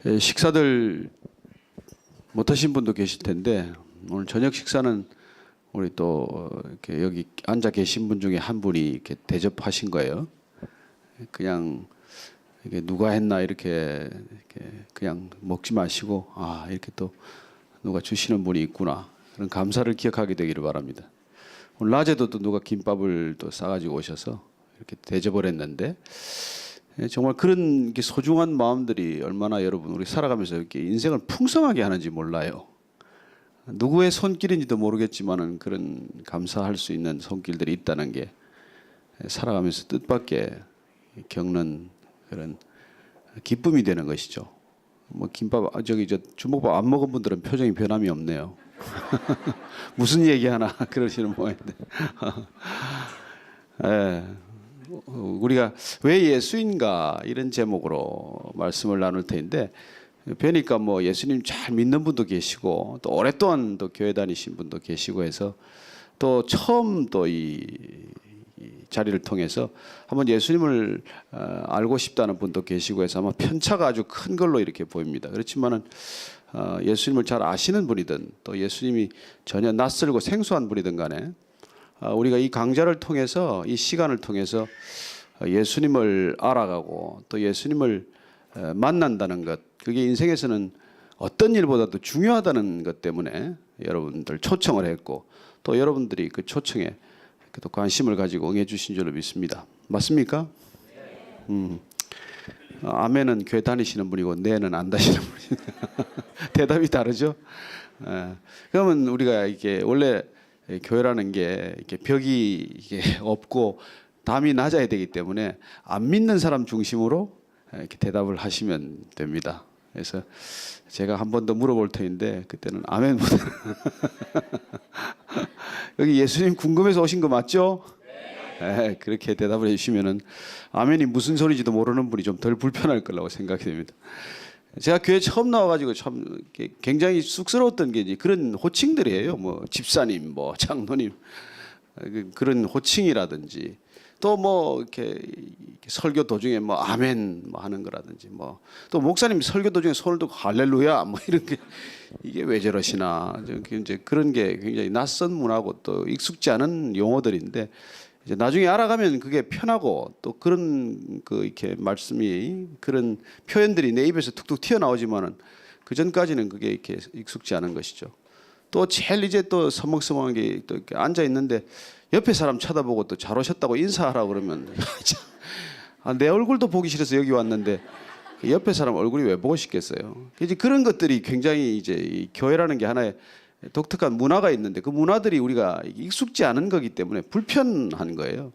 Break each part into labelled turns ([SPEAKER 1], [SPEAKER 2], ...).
[SPEAKER 1] 식사들 못하신 분도 계실 텐데 오늘 저녁 식사는 우리 또 이렇게 여기 앉아 계신 분 중에 한 분이 이렇게 대접하신 거예요. 그냥 이게 누가 했나 이렇게 그냥 먹지 마시고 이렇게 또 누가 주시는 분이 있구나 그런 감사를 기억하게 되기를 바랍니다. 오늘 낮에도 또 누가 김밥을 또 싸가지고 오셔서 이렇게 대접을 했는데 정말 그런 소중한 마음들이 얼마나 여러분 우리 살아가면서 이렇게 인생을 풍성하게 하는지 몰라요. 누구의 손길인지도 모르겠지만은 그런 감사할 수 있는 손길들이 있다는 게 살아가면서 뜻밖의 겪는 그런 기쁨이 되는 것이죠. 뭐 김밥 주먹밥 안 먹은 분들은 표정이 변함이 없네요. 무슨 얘기하나 그러시는 모양인데. 우리가 왜 예수인가 이런 제목으로 말씀을 나눌 텐데 뵈니까 뭐 예수님 잘 믿는 분도 계시고 또 오랫동안 또 교회 다니신 분도 계시고 해서 또 처음 또 이 자리를 통해서 한번 예수님을 알고 싶다는 분도 계시고 해서 아마 편차가 아주 큰 걸로 이렇게 보입니다. 그렇지만은 예수님을 잘 아시는 분이든 또 예수님이 전혀 낯설고 생소한 분이든 간에 우리가 이 강좌를 통해서 이 시간을 통해서 예수님을 알아가고 또 예수님을 만난다는 것, 그게 인생에서는 어떤 일보다도 중요하다는 것 때문에 여러분들 초청을 했고 또 여러분들이 그 초청에 또 관심을 가지고 응해 주신 줄로 믿습니다. 맞습니까? 아멘은 교회 다니시는 분이고 네는 안 다니시는 분이고 대답이 다르죠. 그러면 우리가 이게 원래 교회라는 게 이렇게 벽이 이게 없고 담이 낮아야 되기 때문에 안 믿는 사람 중심으로 이렇게 대답을 하시면 됩니다. 그래서 제가 한 번 더 물어볼 터인데 그때는 아멘보다 여기 예수님 궁금해서 오신 거 맞죠? 네, 그렇게 대답을 해주시면은 아멘이 무슨 소리인지도 모르는 분이 좀 덜 불편할 거라고 생각이 됩니다. 제가 교회 처음 나와가지고 참 굉장히 쑥스러웠던 게 이제 그런 호칭들이에요. 뭐 집사님, 뭐 장로님 그런 호칭이라든지 또 뭐 이렇게 설교 도중에 뭐 아멘 뭐 하는 거라든지 뭐 또 목사님 설교 도중에 손을 들고 할렐루야 뭐 이런 게 이게 왜 저러시나 이제 그런 게 굉장히 낯선 문화고 또 익숙지 않은 용어들인데 이제 나중에 알아가면 그게 편하고 또 그런 이렇게 말씀이 그런 표현들이 내 입에서 툭툭 튀어나오지만은 그 전까지는 그게 이렇게 익숙지 않은 것이죠. 또 제일 이제 또 서먹서먹한 게 또 이렇게 앉아 있는데 옆에 사람 쳐다보고 또 잘 오셨다고 인사하라고 그러면 내 얼굴도 보기 싫어서 여기 왔는데 옆에 사람 얼굴이 왜 보고 싶겠어요. 이제 그런 것들이 굉장히 이제 이 교회라는 게 하나의 독특한 문화가 있는데 그 문화들이 우리가 익숙지 않은 거기 때문에 불편한 거예요.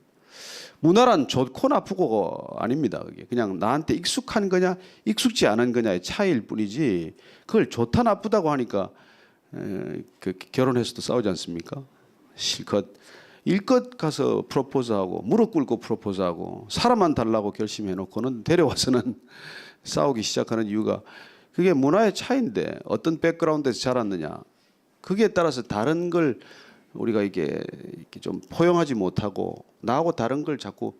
[SPEAKER 1] 문화란 좋고 나쁘고가 아닙니다. 그게 그냥 나한테 익숙한 거냐 익숙지 않은 거냐의 차이일 뿐이지 그걸 좋다 나쁘다고 하니까 결혼해서도 싸우지 않습니까? 실컷 일껏 가서 프로포즈하고 무릎 꿇고 프로포즈하고 사람만 달라고 결심해놓고는 데려와서는 싸우기 시작하는 이유가 그게 문화의 차이인데 어떤 백그라운드에서 자랐느냐 거기에 따라서 다른 걸 우리가 이게 좀 포용하지 못하고 나하고 다른 걸 자꾸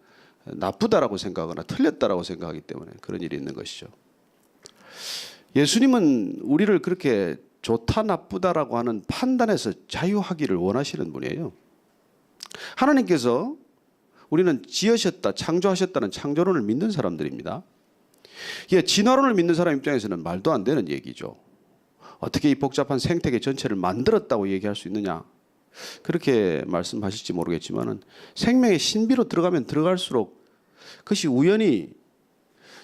[SPEAKER 1] 나쁘다라고 생각하거나 틀렸다라고 생각하기 때문에 그런 일이 있는 것이죠. 예수님은 우리를 그렇게 좋다 나쁘다라고 하는 판단에서 자유하기를 원하시는 분이에요. 하나님께서 우리는 지으셨다 창조하셨다는 창조론을 믿는 사람들입니다. 진화론을 믿는 사람 입장에서는 말도 안 되는 얘기죠. 어떻게 이 복잡한 생태계 전체를 만들었다고 얘기할 수 있느냐 그렇게 말씀하실지 모르겠지만은 생명의 신비로 들어가면 들어갈수록 그것이 우연히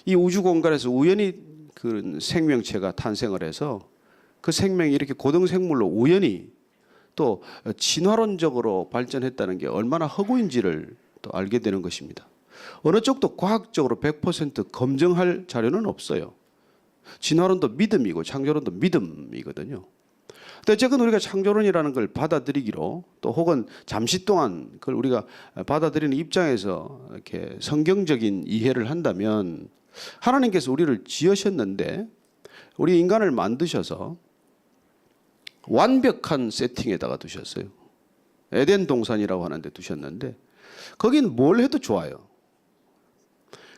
[SPEAKER 1] 이 우주 공간에서 우연히 그 생명체가 탄생을 해서 그 생명이 이렇게 고등생물로 우연히 또 진화론적으로 발전했다는 게 얼마나 허구인지를 또 알게 되는 것입니다. 어느 쪽도 과학적으로 100% 검증할 자료는 없어요. 진화론도 믿음이고 창조론도 믿음이거든요. 근데 어쨌든 우리가 창조론이라는 걸 받아들이기로 또 혹은 잠시 동안 그걸 우리가 받아들이는 입장에서 이렇게 성경적인 이해를 한다면 하나님께서 우리를 지으셨는데 우리 인간을 만드셔서 완벽한 세팅에다가 두셨어요. 에덴 동산이라고 하는데 두셨는데 거긴 뭘 해도 좋아요.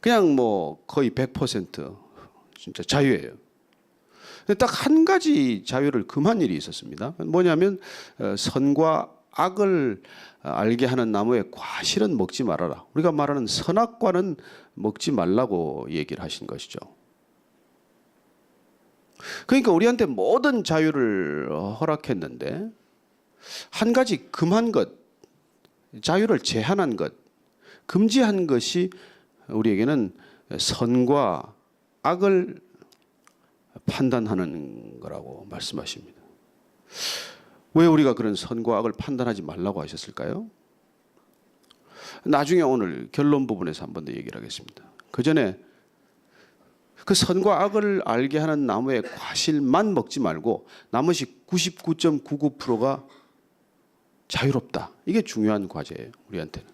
[SPEAKER 1] 그냥 뭐 거의 100% 진짜 자유예요. 근데 딱 한 가지 자유를 금한 일이 있었습니다. 뭐냐면 선과 악을 알게 하는 나무의 과실은 먹지 말아라. 우리가 말하는 선악과는 먹지 말라고 얘기를 하신 것이죠. 그러니까 우리한테 모든 자유를 허락했는데 한 가지 금한 것, 자유를 제한한 것, 금지한 것이 우리에게는 선과 악을 판단하는 거라고 말씀하십니다. 왜 우리가 그런 선과 악을 판단하지 말라고 하셨을까요? 나중에 오늘 결론 부분에서 한 번 더 얘기를 하겠습니다. 그 전에 그 선과 악을 알게 하는 나무의 과실만 먹지 말고 나머지 99.99%가 자유롭다. 이게 중요한 과제예요, 우리한테는.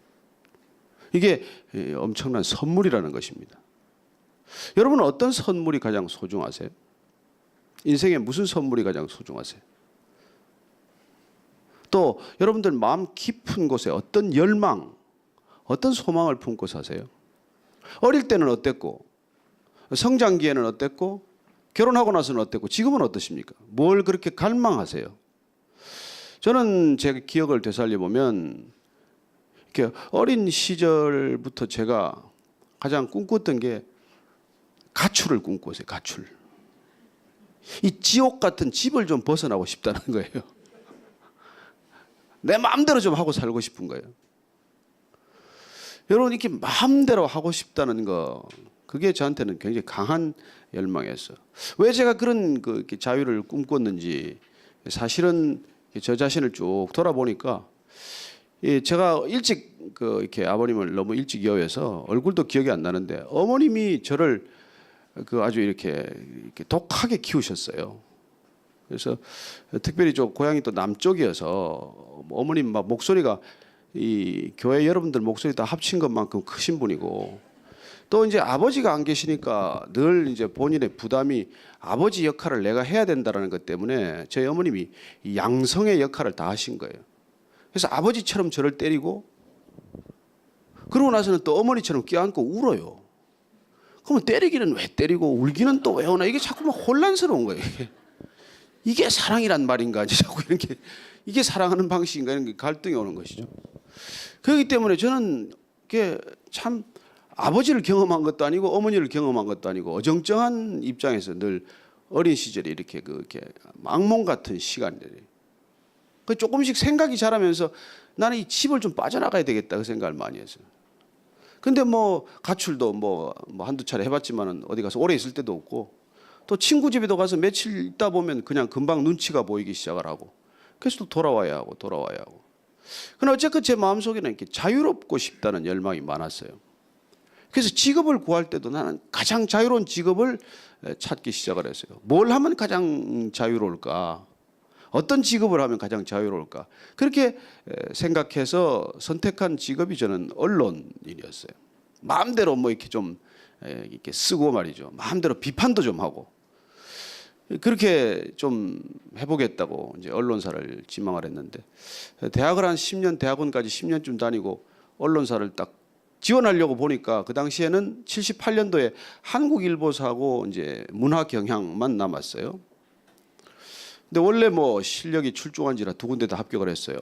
[SPEAKER 1] 이게 엄청난 선물이라는 것입니다. 여러분은 어떤 선물이 가장 소중하세요? 인생에 무슨 선물이 가장 소중하세요? 또 여러분들 마음 깊은 곳에 어떤 열망, 어떤 소망을 품고 사세요? 어릴 때는 어땠고, 성장기에는 어땠고, 결혼하고 나서는 어땠고, 지금은 어떠십니까? 뭘 그렇게 갈망하세요? 저는 제 기억을 되살려 보면 이렇게 어린 시절부터 제가 가장 꿈꿨던 게 가출을 꿈꿨어요. 가출. 이 지옥 같은 집을 좀 벗어나고 싶다는 거예요. 내 마음대로 좀 하고 살고 싶은 거예요. 여러분 이렇게 마음대로 하고 싶다는 거, 그게 저한테는 굉장히 강한 열망이었어요. 왜 제가 그런 이렇게 자유를 꿈꿨는지 사실은 저 자신을 쭉 돌아보니까 제가 일찍 이렇게 아버님을 너무 일찍 이어해서 얼굴도 기억이 안 나는데 어머님이 저를 아주 이렇게 독하게 키우셨어요. 그래서 특별히 저 고향이 또 남쪽이어서 어머님 막 목소리가 이 교회 여러분들 목소리 다 합친 것만큼 크신 분이고, 또 이제 아버지가 안 계시니까 늘 이제 본인의 부담이 아버지 역할을 내가 해야 된다는 것 때문에 저희 어머님이 이 양성의 역할을 다 하신 거예요. 그래서 아버지처럼 저를 때리고, 그러고 나서는 또 어머니처럼 껴안고 울어요. 그러면 때리기는 왜 때리고 울기는 또 왜 오나, 이게 자꾸만 혼란스러운 거예요. 이게 사랑이란 말인가, 자꾸 이렇게 이게 사랑하는 방식인가, 이런 게 갈등이 오는 것이죠. 그렇기 때문에 저는 이게 참 아버지를 경험한 것도 아니고 어머니를 경험한 것도 아니고 어정쩡한 입장에서 늘 어린 시절에 이렇게 악몽 같은 시간들이, 조금씩 생각이 자라면서 나는 이 집을 좀 빠져나가야 되겠다 그 생각을 많이 했어요. 근데 뭐 가출도 뭐 한두 차례 해봤지만은 어디 가서 오래 있을 때도 없고, 또 친구 집에도 가서 며칠 있다 보면 그냥 금방 눈치가 보이기 시작을 하고, 그래서 또 돌아와야 하고. 그러나 어쨌든 제 마음속에는 이렇게 자유롭고 싶다는 열망이 많았어요. 그래서 직업을 구할 때도 나는 가장 자유로운 직업을 찾기 시작을 했어요. 뭘 하면 가장 자유로울까? 어떤 직업을 하면 가장 자유로울까? 그렇게 생각해서 선택한 직업이 저는 언론인이었어요. 마음대로 뭐 이렇게 좀 이렇게 쓰고 말이죠. 마음대로 비판도 좀 하고. 그렇게 좀 해보겠다고 이제 언론사를 지망을 했는데, 대학을 한 10년, 대학원까지 10년쯤 다니고 언론사를 딱 지원하려고 보니까 그 당시에는 78년도에 한국일보사하고 이제 문화경향만 남았어요. 근데 원래 뭐 실력이 출중한지라 두 군데 다 합격을 했어요.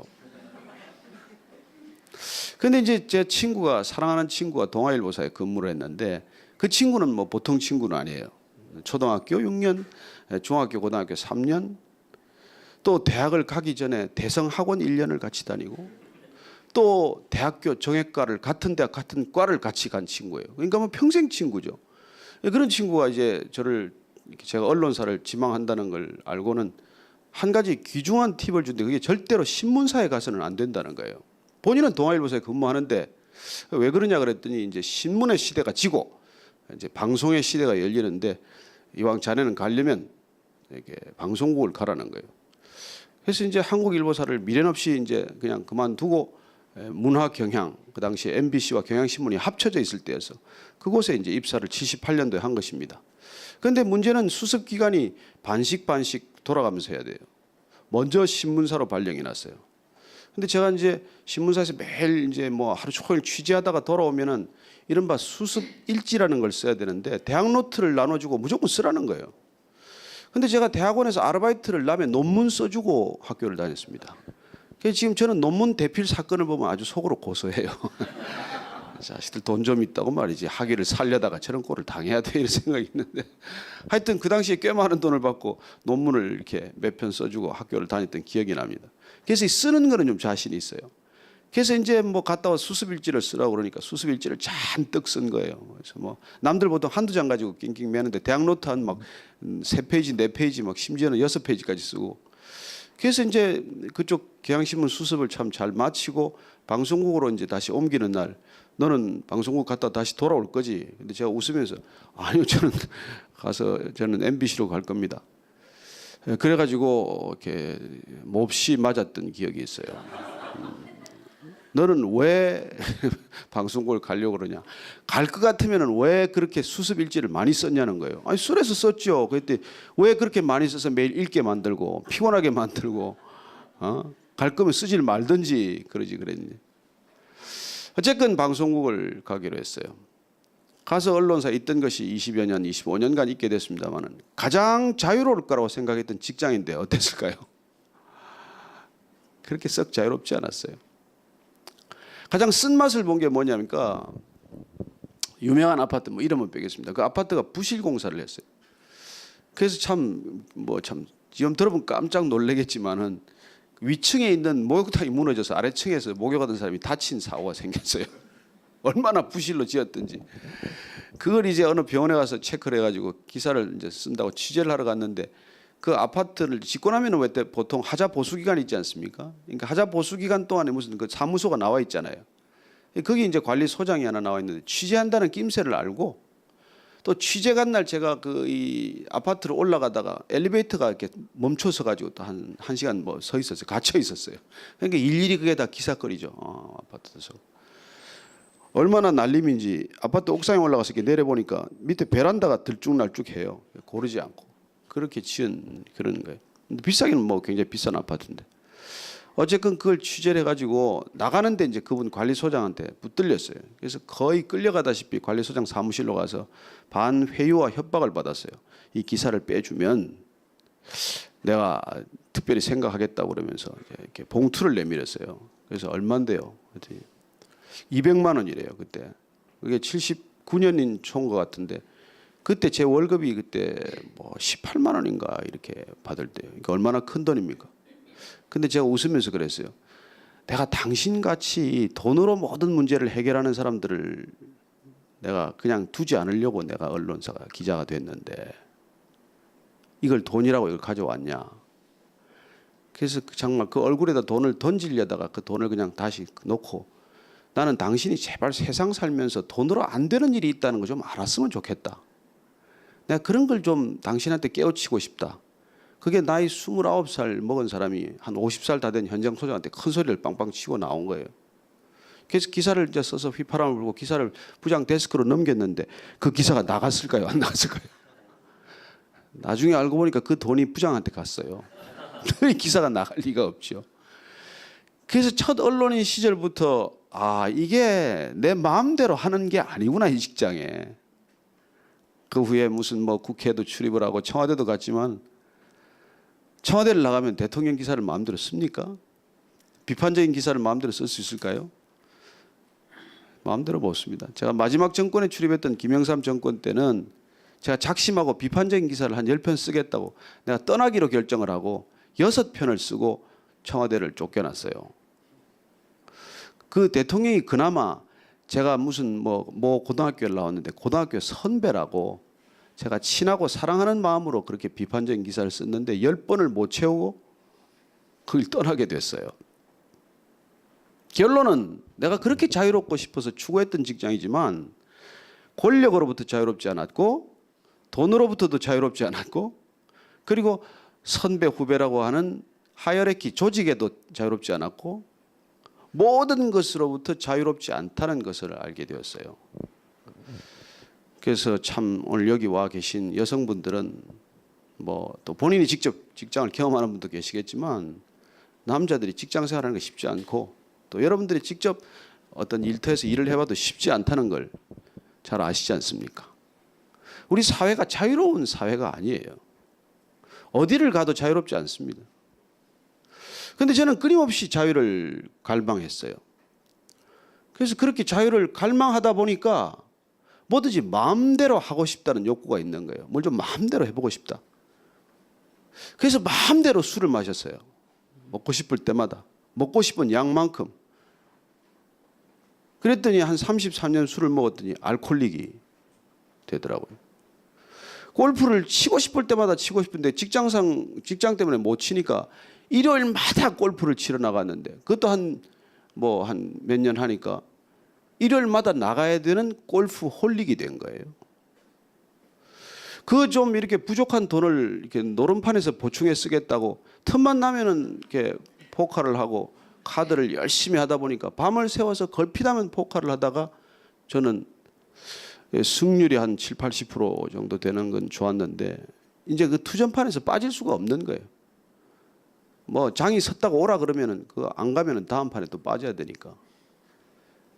[SPEAKER 1] 근데 이제 제 친구가, 사랑하는 친구가 동아일보사에 근무를 했는데, 그 친구는 뭐 보통 친구는 아니에요. 초등학교 6년, 중학교, 고등학교 3년, 또 대학을 가기 전에 대성학원 1년을 같이 다니고, 또 대학교 정예과를 같은 대학 같은 과를 같이 간 친구예요. 그러니까 뭐 평생 친구죠. 그런 친구가 이제 저를, 제가 언론사를 지망한다는 걸 알고는 한 가지 귀중한 팁을 준데, 그게 절대로 신문사에 가서는 안 된다는 거예요. 본인은 동아일보사에 근무하는데 왜 그러냐 그랬더니, 이제 신문의 시대가 지고 이제 방송의 시대가 열리는데, 이왕 자네는 가려면 이렇게 방송국을 가라는 거예요. 그래서 이제 한국일보사를 미련 없이 이제 그냥 그만두고 문화경향, 그 당시에 MBC와 경향신문이 합쳐져 있을 때여서 그곳에 이제 입사를 78년도에 한 것입니다. 그런데 문제는 수습 기간이 반씩 돌아가면서 해야 돼요. 먼저 신문사로 발령이 났어요. 근데 제가 이제 신문사에서 매일 이제 뭐 하루 종일 취재하다가 돌아오면은 이른바 수습 일지라는 걸 써야 되는데, 대학 노트를 나눠주고 무조건 쓰라는 거예요. 근데 제가 대학원에서 아르바이트를 남의 논문 써주고 학교를 다녔습니다. 그래서 지금 저는 논문 대필 사건을 보면 아주 속으로 고소해요. 자식들 돈 좀 있다고 말이지 학위를 살려다가 저런 꼴을 당해야 돼 이런 생각이 있는데 하여튼 그 당시에 꽤 많은 돈을 받고 논문을 이렇게 몇 편 써주고 학교를 다녔던 기억이 납니다. 그래서 쓰는 거는 좀 자신이 있어요. 그래서 이제 뭐 갔다 와 수습일지를 쓰라고 그러니까 수습일지를 잔뜩 쓴 거예요. 그래서 뭐 남들 보통 한두 장 가지고 낑낑 매는데 대학 노트 한 막 3페이지, 4페이지 막 심지어는 6페이지까지 쓰고 그래서 이제 그쪽 경향신문 수습을 참 잘 마치고 방송국으로 이제 다시 옮기는 날 너는 방송국 갔다 다시 돌아올 거지. 근데 제가 웃으면서 아니요 저는 MBC로 갈 겁니다. 그래가지고 이렇게 몹시 맞았던 기억이 있어요. 너는 왜 방송국을 가려고 그러냐? 갈 것 같으면은 왜 그렇게 수습 일지를 많이 썼냐는 거예요. 아니 술에서 썼죠. 그때 왜 그렇게 많이 써서 매일 읽게 만들고 피곤하게 만들고 갈 거면 쓰질 말든지 그러지 그랬니? 어쨌든 방송국을 가기로 했어요. 가서 언론사에 있던 것이 20여 년, 25년간 있게 됐습니다만은 가장 자유로울 거라고 생각했던 직장인데 어땠을까요? 그렇게 썩 자유롭지 않았어요. 가장 쓴맛을 본 게 뭐냐니까 유명한 아파트 뭐 이름은 빼겠습니다. 그 아파트가 부실 공사를 했어요. 그래서 참 지금 들어보면 깜짝 놀라겠지만은 위층에 있는 목욕탕이 무너져서 아래층에서 목욕하던 사람이 다친 사고가 생겼어요. 얼마나 부실로 지었든지. 그걸 이제 어느 병원에 가서 체크를 해가지고 기사를 이제 쓴다고 취재를 하러 갔는데 그 아파트를 짓고 나면은 왜 보통 하자 보수 기간 있지 않습니까? 그러니까 하자 보수 기간 동안에 무슨 그 사무소가 나와 있잖아요. 거기 이제 관리소장이 하나 나와 있는데 취재한다는 낌새를 알고 또 취재 간 날 제가 그 이 아파트로 올라가다가 엘리베이터가 이렇게 멈춰서 가지고 또 한 시간 뭐 서 있었어요. 갇혀 있었어요. 그러니까 일일이 그게 다 기사거리죠. 아파트에서. 얼마나 날림인지 아파트 옥상에 올라가서 이렇게 내려보니까 밑에 베란다가 들쭉날쭉해요. 고르지 않고. 그렇게 지은 그런 거예요. 근데 비싸기는 뭐 굉장히 비싼 아파트인데. 어쨌든 그걸 취재를 해가지고 나가는데 이제 그분 관리소장한테 붙들렸어요. 그래서 거의 끌려가다시피 관리소장 사무실로 가서 반회유와 협박을 받았어요. 이 기사를 빼주면 내가 특별히 생각하겠다고 그러면서 이렇게 봉투를 내밀었어요. 그래서 얼마인데요? 200만 원이래요 그때. 그게 79년인 초인 것 같은데 그때 제 월급이 그때 뭐 18만 원인가 이렇게 받을 때요. 그러니까 얼마나 큰 돈입니까? 근데 제가 웃으면서 그랬어요. 내가 당신같이 돈으로 모든 문제를 해결하는 사람들을 내가 그냥 두지 않으려고 내가 언론사가 기자가 됐는데 이걸 돈이라고 이걸 가져왔냐. 그래서 정말 그 얼굴에다 돈을 던지려다가 그 돈을 그냥 다시 놓고 나는 당신이 제발 세상 살면서 돈으로 안 되는 일이 있다는 거 좀 알았으면 좋겠다. 내가 그런 걸 좀 당신한테 깨우치고 싶다. 그게 나이 29살 먹은 사람이 한 50살 다 된 현장 소장한테 큰 소리를 빵빵 치고 나온 거예요. 그래서 기사를 이제 써서 휘파람을 불고 기사를 부장 데스크로 넘겼는데 그 기사가 나갔을까요? 안 나갔을까요? 나중에 알고 보니까 그 돈이 부장한테 갔어요. 이 기사가 나갈 리가 없죠. 그래서 첫 언론인 시절부터 이게 내 마음대로 하는 게 아니구나 이 직장에. 그 후에 무슨 뭐 국회도 출입을 하고 청와대도 갔지만 청와대를 나가면 대통령 기사를 마음대로 씁니까? 비판적인 기사를 마음대로 쓸 수 있을까요? 마음대로 못 씁니다. 제가 마지막 정권에 출입했던 김영삼 정권 때는 제가 작심하고 비판적인 기사를 한 10편 쓰겠다고 내가 떠나기로 결정을 하고 6편을 쓰고 청와대를 쫓겨났어요. 그 대통령이 그나마 제가 무슨 뭐 고등학교를 나왔는데 고등학교 선배라고 제가 친하고 사랑하는 마음으로 그렇게 비판적인 기사를 썼는데 10번을 못 채우고 그걸 떠나게 됐어요. 결론은 내가 그렇게 자유롭고 싶어서 추구했던 직장이지만 권력으로부터 자유롭지 않았고 돈으로부터도 자유롭지 않았고 그리고 선배 후배라고 하는 하이어레키 조직에도 자유롭지 않았고 모든 것으로부터 자유롭지 않다는 것을 알게 되었어요. 그래서 참 오늘 여기 와 계신 여성분들은 뭐 또 본인이 직접 직장을 경험하는 분도 계시겠지만 남자들이 직장 생활하는 게 쉽지 않고 또 여러분들이 직접 어떤 일터에서 일을 해봐도 쉽지 않다는 걸 잘 아시지 않습니까? 우리 사회가 자유로운 사회가 아니에요. 어디를 가도 자유롭지 않습니다. 그런데 저는 끊임없이 자유를 갈망했어요. 그래서 그렇게 자유를 갈망하다 보니까 뭐든지 마음대로 하고 싶다는 욕구가 있는 거예요. 뭘 좀 마음대로 해보고 싶다. 그래서 마음대로 술을 마셨어요. 먹고 싶을 때마다. 먹고 싶은 양만큼. 그랬더니 한 33년 술을 먹었더니 알코올릭이 되더라고요. 골프를 치고 싶을 때마다 치고 싶은데 직장 때문에 못 치니까 일요일마다 골프를 치러 나갔는데 그것도 한 몇 년 하니까 일요일마다 나가야 되는 골프 홀릭이 된 거예요. 그 좀 이렇게 부족한 돈을 이렇게 노름판에서 보충해 쓰겠다고 틈만 나면은 이렇게 포카를 하고 카드를 열심히 하다 보니까 밤을 새워서 걸핏하면 포카를 하다가 저는 승률이 한 7, 80% 정도 되는 건 좋았는데 이제 그 투전판에서 빠질 수가 없는 거예요. 뭐 장이 섰다고 오라 그러면은 그 안 가면은 다음 판에 또 빠져야 되니까.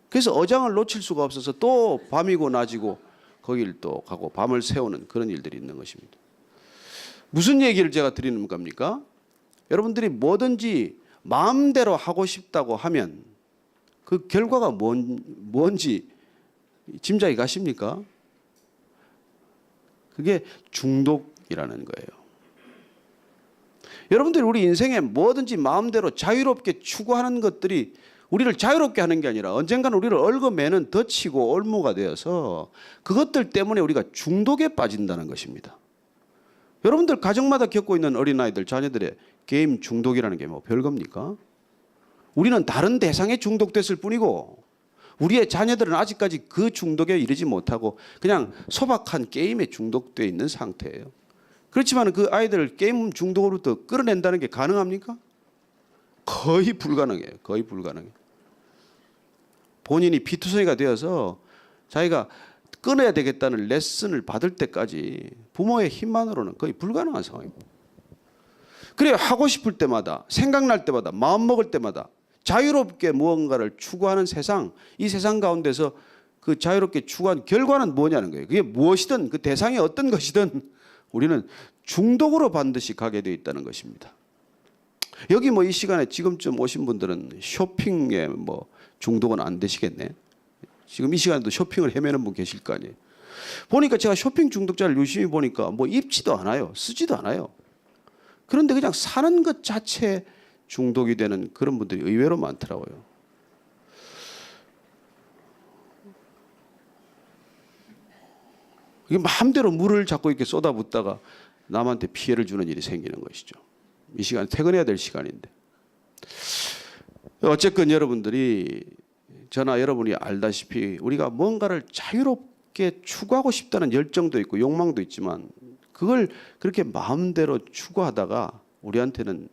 [SPEAKER 1] 그래서 어장을 놓칠 수가 없어서 또 밤이고 낮이고 거길 또 가고 밤을 새우는 그런 일들이 있는 것입니다. 무슨 얘기를 제가 드리는 겁니까? 여러분들이 뭐든지 마음대로 하고 싶다고 하면 그 결과가 뭔지 짐작이 가십니까? 그게 중독이라는 거예요. 여러분들이 우리 인생에 뭐든지 마음대로 자유롭게 추구하는 것들이 우리를 자유롭게 하는 게 아니라 언젠가는 우리를 얽어매는 덫이고 올무가 되어서 그것들 때문에 우리가 중독에 빠진다는 것입니다. 여러분들 가정마다 겪고 있는 어린아이들 자녀들의 게임 중독이라는 게 뭐 별겁니까? 우리는 다른 대상에 중독됐을 뿐이고 우리의 자녀들은 아직까지 그 중독에 이르지 못하고 그냥 소박한 게임에 중독되어 있는 상태예요. 그렇지만 그 아이들을 게임 중독으로부터 끌어낸다는 게 가능합니까? 거의 불가능해요. 거의 불가능해요. 본인이 피투성이가 되어서 자기가 끊어야 되겠다는 레슨을 받을 때까지 부모의 힘만으로는 거의 불가능한 상황입니다. 그래요. 하고 싶을 때마다 생각날 때마다 마음먹을 때마다 자유롭게 무언가를 추구하는 세상, 이 세상 가운데서 그 자유롭게 추구한 결과는 뭐냐는 거예요. 그게 무엇이든 그 대상이 어떤 것이든 우리는 중독으로 반드시 가게 되어 있다는 것입니다. 여기 뭐 이 시간에 지금쯤 오신 분들은 쇼핑에 뭐 중독은 안 되시겠네. 지금 이 시간에도 쇼핑을 헤매는 분 계실 거 아니에요. 보니까 제가 쇼핑 중독자를 유심히 보니까 뭐 입지도 않아요. 쓰지도 않아요. 그런데 그냥 사는 것 자체에 중독이 되는 그런 분들이 의외로 많더라고요. 이게 마음대로 물을 자꾸 이렇게 쏟아붓다가 남한테 피해를 주는 일이 생기는 것이죠. 이 시간에 퇴근해야 될 시간인데. 어쨌건 여러분들이 저나 여러분이 알다시피 우리가 뭔가를 자유롭게 추구하고 싶다는 열정도 있고 욕망도 있지만 그걸 그렇게 마음대로 추구하다가 우리한테는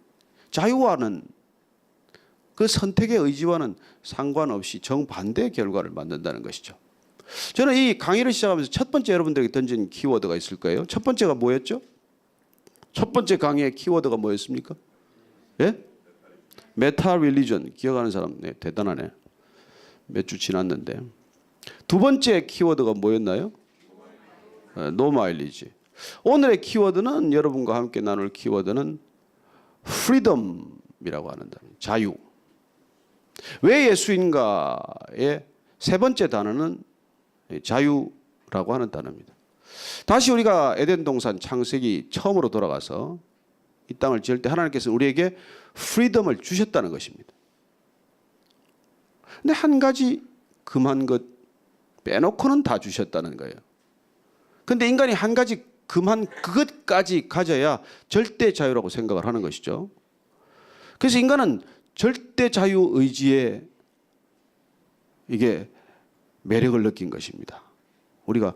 [SPEAKER 1] 자유와는 그 선택의 의지와는 상관없이 정반대의 결과를 만든다는 것이죠. 저는 이 강의를 시작하면서 첫 번째 여러분들에게 던진 키워드가 있을 거예요. 첫 번째가 뭐였죠? 첫 번째 강의의 키워드가 뭐였습니까? 예? 메타 릴리전. 기억하는 사람 네, 대단하네. 몇 주 지났는데. 두 번째 키워드가 뭐였나요? 노 마일리지. 오늘의 키워드는 여러분과 함께 나눌 키워드는 프리덤이라고 하는 단어. 자유. 왜 예수인가의 세 번째 단어는 자유라고 하는 단어입니다. 다시 우리가 에덴 동산 창세기 처음으로 돌아가서 이 땅을 지을 때 하나님께서 우리에게 프리덤을 주셨다는 것입니다. 근데 한 가지 금한 것 빼놓고는 다 주셨다는 거예요. 근데 인간이 한 가지 금한 그것까지 가져야 절대 자유라고 생각을 하는 것이죠. 그래서 인간은 절대 자유 의지에 이게 매력을 느낀 것입니다. 우리가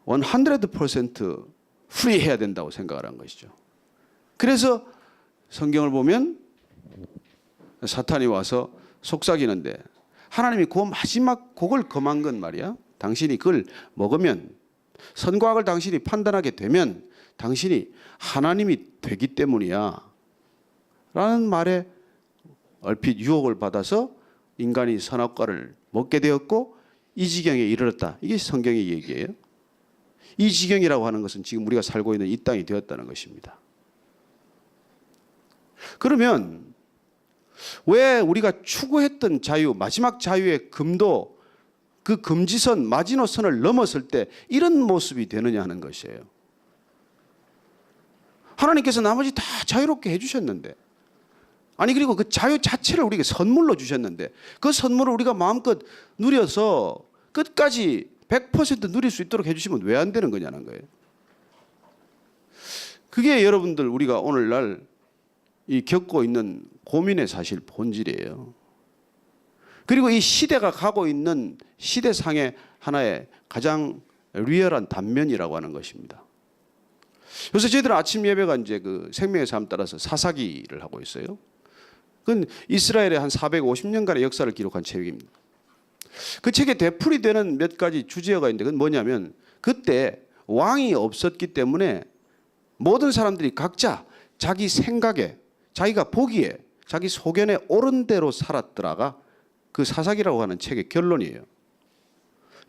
[SPEAKER 1] 100% 프리해야 된다고 생각을 한 것이죠. 그래서 성경을 보면 사탄이 와서 속삭이는데 하나님이 그 마지막 곡을 금한 건 말이야. 당신이 그걸 먹으면 선과 악을 당신이 판단하게 되면 당신이 하나님이 되기 때문이야 라는 말에 얼핏 유혹을 받아서 인간이 선악과를 먹게 되었고 이 지경에 이르렀다. 이게 성경의 얘기예요. 이 지경이라고 하는 것은 지금 우리가 살고 있는 이 땅이 되었다는 것입니다. 그러면 왜 우리가 추구했던 자유, 마지막 자유의 금도 그 금지선, 마지노선을 넘었을 때 이런 모습이 되느냐 하는 것이에요. 하나님께서 나머지 다 자유롭게 해주셨는데, 아니 그리고 그 자유 자체를 우리에게 선물로 주셨는데 그 선물을 우리가 마음껏 누려서 끝까지 100% 누릴 수 있도록 해주시면 왜 안 되는 거냐는 거예요. 그게 여러분들 우리가 오늘날 이 겪고 있는 고민의 사실 본질이에요. 그리고 이 시대가 가고 있는 시대상의 하나의 가장 리얼한 단면이라고 하는 것입니다. 요새 저희들은 아침 예배가 이제 그 생명의 삶 따라서 사사기를 하고 있어요. 그건 이스라엘의 한 450년간의 역사를 기록한 책입니다. 그 책에 되풀이 되는 몇 가지 주제어가 있는데 그건 뭐냐면 그때 왕이 없었기 때문에 모든 사람들이 각자 자기 생각에, 자기가 보기에, 자기 소견에 옳은 대로 살았더라가 그 사사기라고 하는 책의 결론이에요.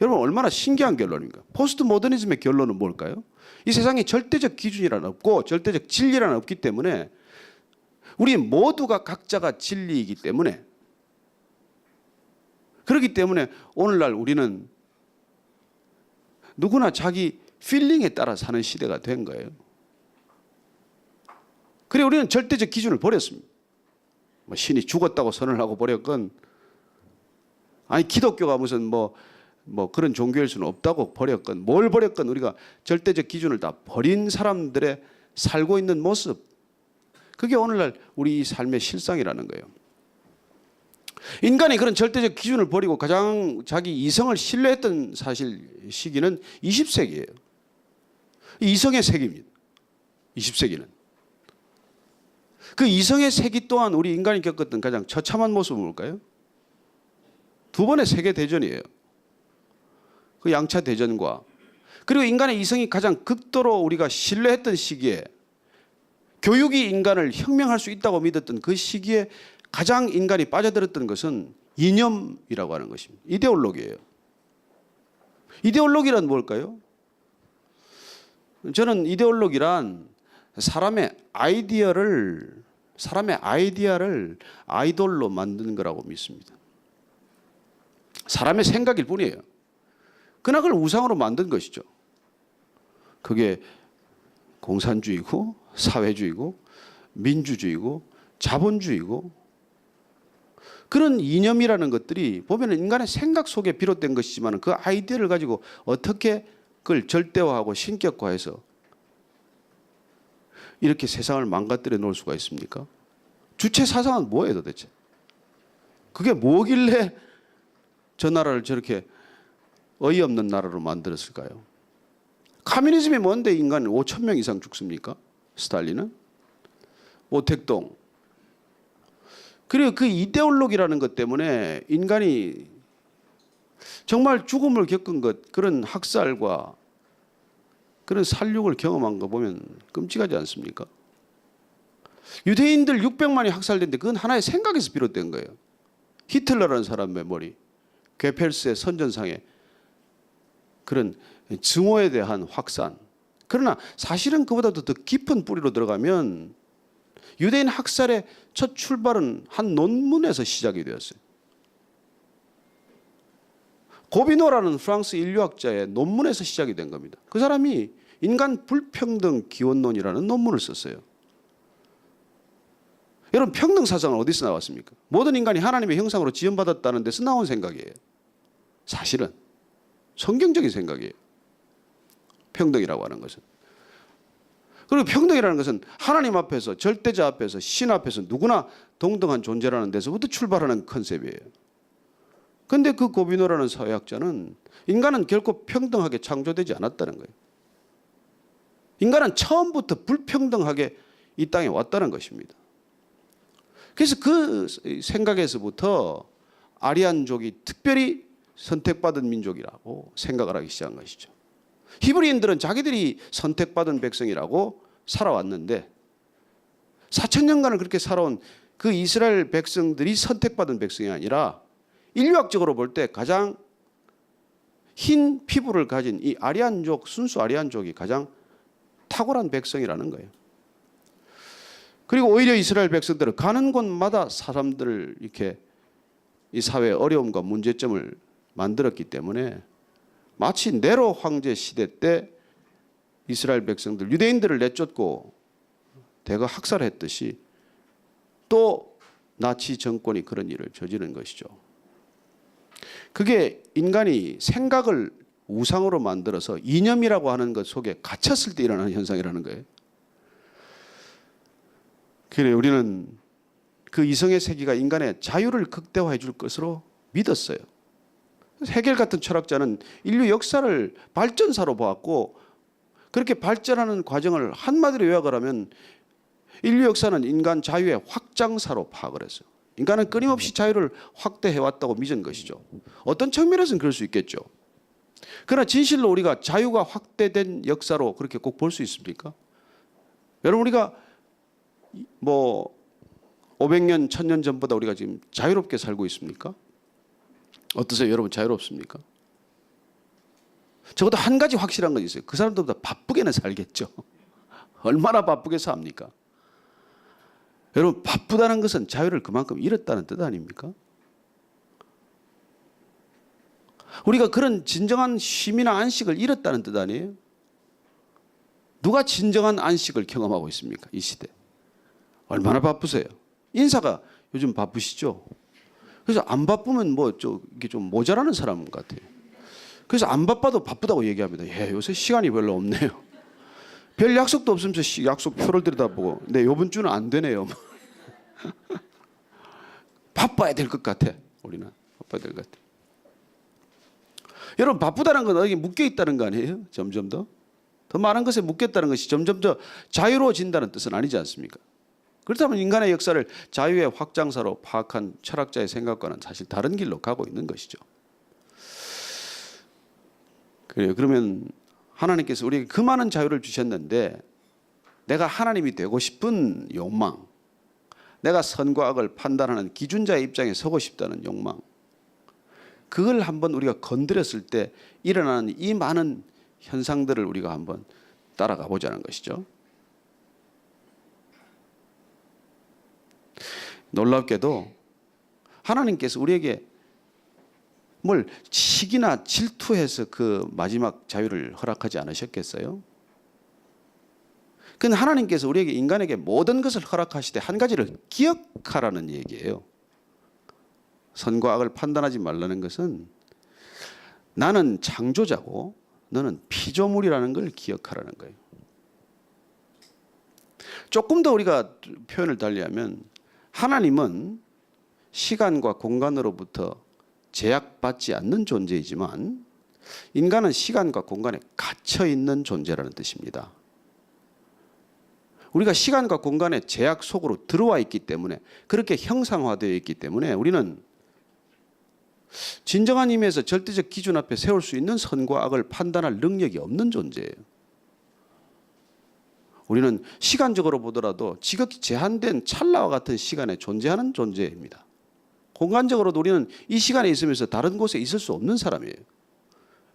[SPEAKER 1] 여러분 얼마나 신기한 결론입니까? 포스트 모더니즘의 결론은 뭘까요? 이 세상에 절대적 기준이란 없고 절대적 진리란 없기 때문에 우리 모두가 각자가 진리이기 때문에, 그렇기 때문에 오늘날 우리는 누구나 자기 필링에 따라 사는 시대가 된 거예요. 그래 우리는 절대적 기준을 버렸습니다. 뭐 신이 죽었다고 선을 하고 버렸건, 아니 기독교가 무슨 뭐 그런 종교일 수는 없다고 버렸건, 뭘 버렸건 우리가 절대적 기준을 다 버린 사람들의 살고 있는 모습, 그게 오늘날 우리 삶의 실상이라는 거예요. 인간이 그런 절대적 기준을 버리고 가장 자기 이성을 신뢰했던 사실 시기는 20세기예요. 이성의 세기입니다. 20세기는. 그 이성의 세기 또한 우리 인간이 겪었던 가장 처참한 모습은 뭘까요? 두 번의 세계대전이에요. 그 양차 대전과, 그리고 인간의 이성이 가장 극도로 우리가 신뢰했던 시기에, 교육이 인간을 혁명할 수 있다고 믿었던 그 시기에 가장 인간이 빠져들었던 것은 이념이라고 하는 것입니다. 이데올로기예요. 이데올로기란 뭘까요? 저는 이데올로기란 사람의 아이디어를 아이돌로 만드는 거라고 믿습니다. 사람의 생각일 뿐이에요. 그러나 그걸 우상으로 만든 것이죠. 그게 공산주의고 사회주의고 민주주의고 자본주의고, 그런 이념이라는 것들이 보면 인간의 생각 속에 비롯된 것이지만 그 아이디어를 가지고 어떻게 그걸 절대화하고 신격화해서 이렇게 세상을 망가뜨려 놓을 수가 있습니까? 주체 사상은 뭐예요 도대체? 그게 뭐길래 저 나라를 저렇게 어이없는 나라로 만들었을까요? 카뮤니즘이 뭔데 인간 5천 명 이상 죽습니까? 스탈린은? 오택동. 그리고 그 이데올로기라는 것 때문에 인간이 정말 죽음을 겪은 것, 그런 학살과 그런 살육을 경험한 거 보면 끔찍하지 않습니까? 유대인들 600만이 학살됐는데 그건 하나의 생각에서 비롯된 거예요. 히틀러라는 사람의 머리, 괴펠스의 선전상에 그런 증오에 대한 확산. 그러나 사실은 그보다도 더 깊은 뿌리로 들어가면 유대인 학살의 첫 출발은 한 논문에서 시작이 되었어요. 고비노라는 프랑스 인류학자의 논문에서 시작이 된 겁니다. 그 사람이 인간 불평등 기원론이라는 논문을 썼어요. 여러분 평등 사상은 어디서 나왔습니까? 모든 인간이 하나님의 형상으로 지음받았다는 데서 나온 생각이에요. 사실은 성경적인 생각이에요. 평등이라고 하는 것은. 그리고 평등이라는 것은 하나님 앞에서, 절대자 앞에서, 신 앞에서 누구나 동등한 존재라는 데서부터 출발하는 컨셉이에요. 그런데 그 고비노라는 사회학자는 인간은 결코 평등하게 창조되지 않았다는 거예요. 인간은 처음부터 불평등하게 이 땅에 왔다는 것입니다. 그래서 그 생각에서부터 아리안족이 특별히 선택받은 민족이라고 생각을 하기 시작한 것이죠. 히브리인들은 자기들이 선택받은 백성이라고 살아왔는데 4,000년간을 그렇게 살아온 그 이스라엘 백성들이 선택받은 백성이 아니라 인류학적으로 볼 때 가장 흰 피부를 가진 이 아리안족, 순수 아리안족이 가장 탁월한 백성이라는 거예요. 그리고 오히려 이스라엘 백성들은 가는 곳마다 사람들을 이렇게 이 사회의 어려움과 문제점을 만들었기 때문에 마치 네로 황제 시대 때 이스라엘 백성들 유대인들을 내쫓고 대거 학살했듯이 또 나치 정권이 그런 일을 저지른 것이죠. 그게 인간이 생각을 우상으로 만들어서 이념이라고 하는 것 속에 갇혔을 때 일어나는 현상이라는 거예요. 그래 우리는 그 이성의 세계가 인간의 자유를 극대화해 줄 것으로 믿었어요. 헤겔 같은 철학자는 인류 역사를 발전사로 보았고 그렇게 발전하는 과정을 한마디로 요약을 하면 인류 역사는 인간 자유의 확장사로 파악을 했어요. 인간은 끊임없이 자유를 확대해왔다고 믿은 것이죠. 어떤 측면에서는 그럴 수 있겠죠. 그러나 진실로 우리가 자유가 확대된 역사로 그렇게 꼭 볼 수 있습니까? 여러분 우리가 뭐 500년, 1000년 전보다 우리가 지금 자유롭게 살고 있습니까? 어떠세요? 여러분 자유롭습니까? 적어도 한 가지 확실한 건 있어요. 그 사람들보다 바쁘게는 살겠죠. 얼마나 바쁘게 삽니까? 여러분 바쁘다는 것은 자유를 그만큼 잃었다는 뜻 아닙니까? 우리가 그런 진정한 쉼이나 안식을 잃었다는 뜻 아니에요? 누가 진정한 안식을 경험하고 있습니까? 이 시대. 얼마나 바쁘세요? 인사가 요즘 바쁘시죠? 그래서 안 바쁘면 이게 좀 모자라는 사람 같아요. 그래서 안 바빠도 바쁘다고 얘기합니다. 예, 요새 시간이 별로 없네요. 별 약속도 없으면서 약속표를 들여다보고 네, 이번 주는 안 되네요. 바빠야 될 것 같아. 우리는 바빠야 될 것 같아. 여러분 바쁘다는 건 어디 묶여 있다는 거 아니에요? 점점 더 많은 것에 묶였다는 것이 점점 더 자유로워진다는 뜻은 아니지 않습니까? 그렇다면 인간의 역사를 자유의 확장사로 파악한 철학자의 생각과는 사실 다른 길로 가고 있는 것이죠. 그래요. 그러면 하나님께서 우리에게 그 많은 자유를 주셨는데 내가 하나님이 되고 싶은 욕망, 내가 선과 악을 판단하는 기준자의 입장에 서고 싶다는 욕망, 그걸 한번 우리가 건드렸을 때 일어나는 이 많은 현상들을 우리가 한번 따라가 보자는 것이죠. 놀랍게도 하나님께서 우리에게 뭘 시기나 질투해서 그 마지막 자유를 허락하지 않으셨겠어요? 그건 하나님께서 우리에게 인간에게 모든 것을 허락하실 때 한 가지를 기억하라는 얘기예요. 선과 악을 판단하지 말라는 것은 나는 창조자고 너는 피조물이라는 걸 기억하라는 거예요. 조금 더 우리가 표현을 달리하면 하나님은 시간과 공간으로부터 제약받지 않는 존재이지만 인간은 시간과 공간에 갇혀 있는 존재라는 뜻입니다. 우리가 시간과 공간의 제약 속으로 들어와 있기 때문에 그렇게 형상화되어 있기 때문에 우리는 진정한 의미에서 절대적 기준 앞에 세울 수 있는 선과 악을 판단할 능력이 없는 존재예요. 우리는 시간적으로 보더라도 지극히 제한된 찰나와 같은 시간에 존재하는 존재입니다. 공간적으로도 우리는 이 시간에 있으면서 다른 곳에 있을 수 없는 사람이에요.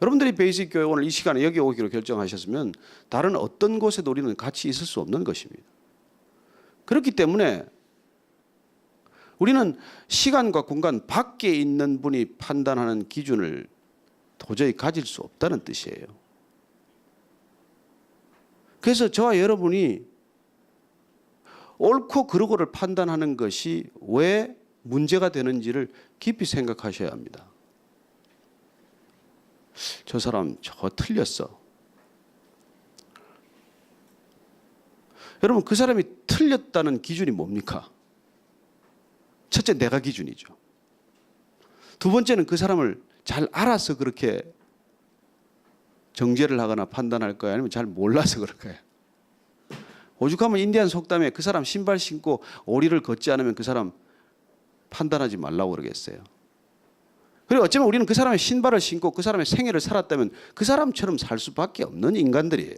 [SPEAKER 1] 여러분들이 베이직 교회 오늘 이 시간에 여기 오기로 결정하셨으면 다른 어떤 곳에도 우리는 같이 있을 수 없는 것입니다. 그렇기 때문에 우리는 시간과 공간 밖에 있는 분이 판단하는 기준을 도저히 가질 수 없다는 뜻이에요. 그래서 저와 여러분이 옳고 그르고를 판단하는 것이 왜 문제가 되는지를 깊이 생각하셔야 합니다. 저 사람 저거 틀렸어. 여러분 그 사람이 틀렸다는 기준이 뭡니까? 첫째 내가 기준이죠. 두 번째는 그 사람을 잘 알아서 그렇게 정죄를 하거나 판단할까요? 아니면 잘 몰라서 그럴까요? 오죽하면 인디안 속담에 그 사람 신발 신고 오리를 걷지 않으면 그 사람 판단하지 말라고 그러겠어요. 그리고 어쩌면 우리는 그 사람의 신발을 신고 그 사람의 생애를 살았다면 그 사람처럼 살 수밖에 없는 인간들이에요.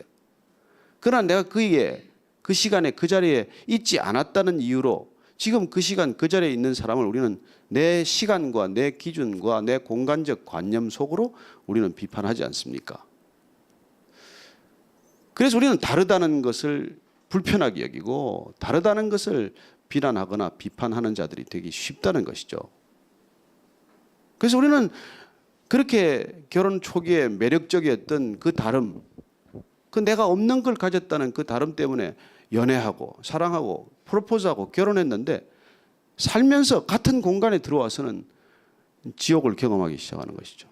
[SPEAKER 1] 그러나 내가 그에게 그 시간에 그 자리에 있지 않았다는 이유로 지금 그 시간 그 자리에 있는 사람을 우리는 내 시간과 내 기준과 내 공간적 관념 속으로 우리는 비판하지 않습니까? 그래서 우리는 다르다는 것을 불편하게 여기고 다르다는 것을 비난하거나 비판하는 자들이 되기 쉽다는 것이죠. 그래서 우리는 그렇게 결혼 초기에 매력적이었던 그 다름, 그 내가 없는 걸 가졌다는 그 다름 때문에 연애하고 사랑하고 프로포즈하고 결혼했는데 살면서 같은 공간에 들어와서는 지옥을 경험하기 시작하는 것이죠.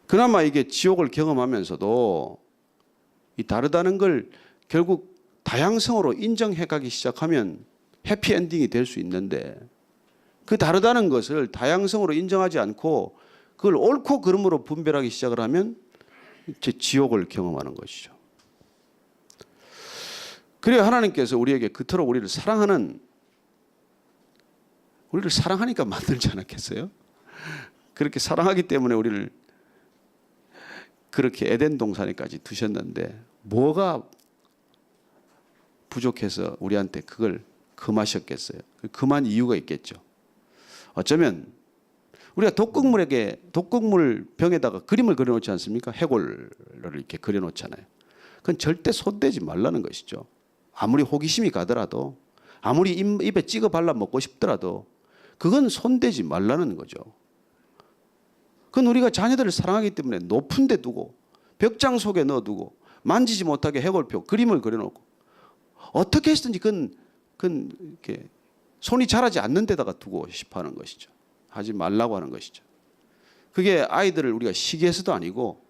[SPEAKER 1] 그나마 이게 지옥을 경험하면서도 이 다르다는 걸 결국 다양성으로 인정해 가기 시작하면 해피엔딩이 될 수 있는데, 그 다르다는 것을 다양성으로 인정하지 않고 그걸 옳고 그름으로 분별하기 시작을 하면 이제 지옥을 경험하는 것이죠. 그래야 하나님께서 우리에게 그토록 우리를 사랑하니까 만들지 않았겠어요? 그렇게 사랑하기 때문에 우리를 그렇게 에덴 동산에까지 두셨는데 뭐가 부족해서 우리한테 그걸 금하셨겠어요? 금한 이유가 있겠죠. 어쩌면 우리가 독극물 병에다가 그림을 그려놓지 않습니까? 해골을 이렇게 그려놓잖아요. 그건 절대 손대지 말라는 것이죠. 아무리 호기심이 가더라도, 아무리 입에 찍어 발라 먹고 싶더라도 그건 손대지 말라는 거죠. 그건 우리가 자녀들을 사랑하기 때문에 높은 데 두고 벽장 속에 넣어두고 만지지 못하게 해골표 그림을 그려놓고 어떻게 했든지 그건 이렇게 손이 자라지 않는 데다가 두고 싶어 하는 것이죠. 하지 말라고 하는 것이죠. 그게 아이들을 우리가 시기해서도 아니고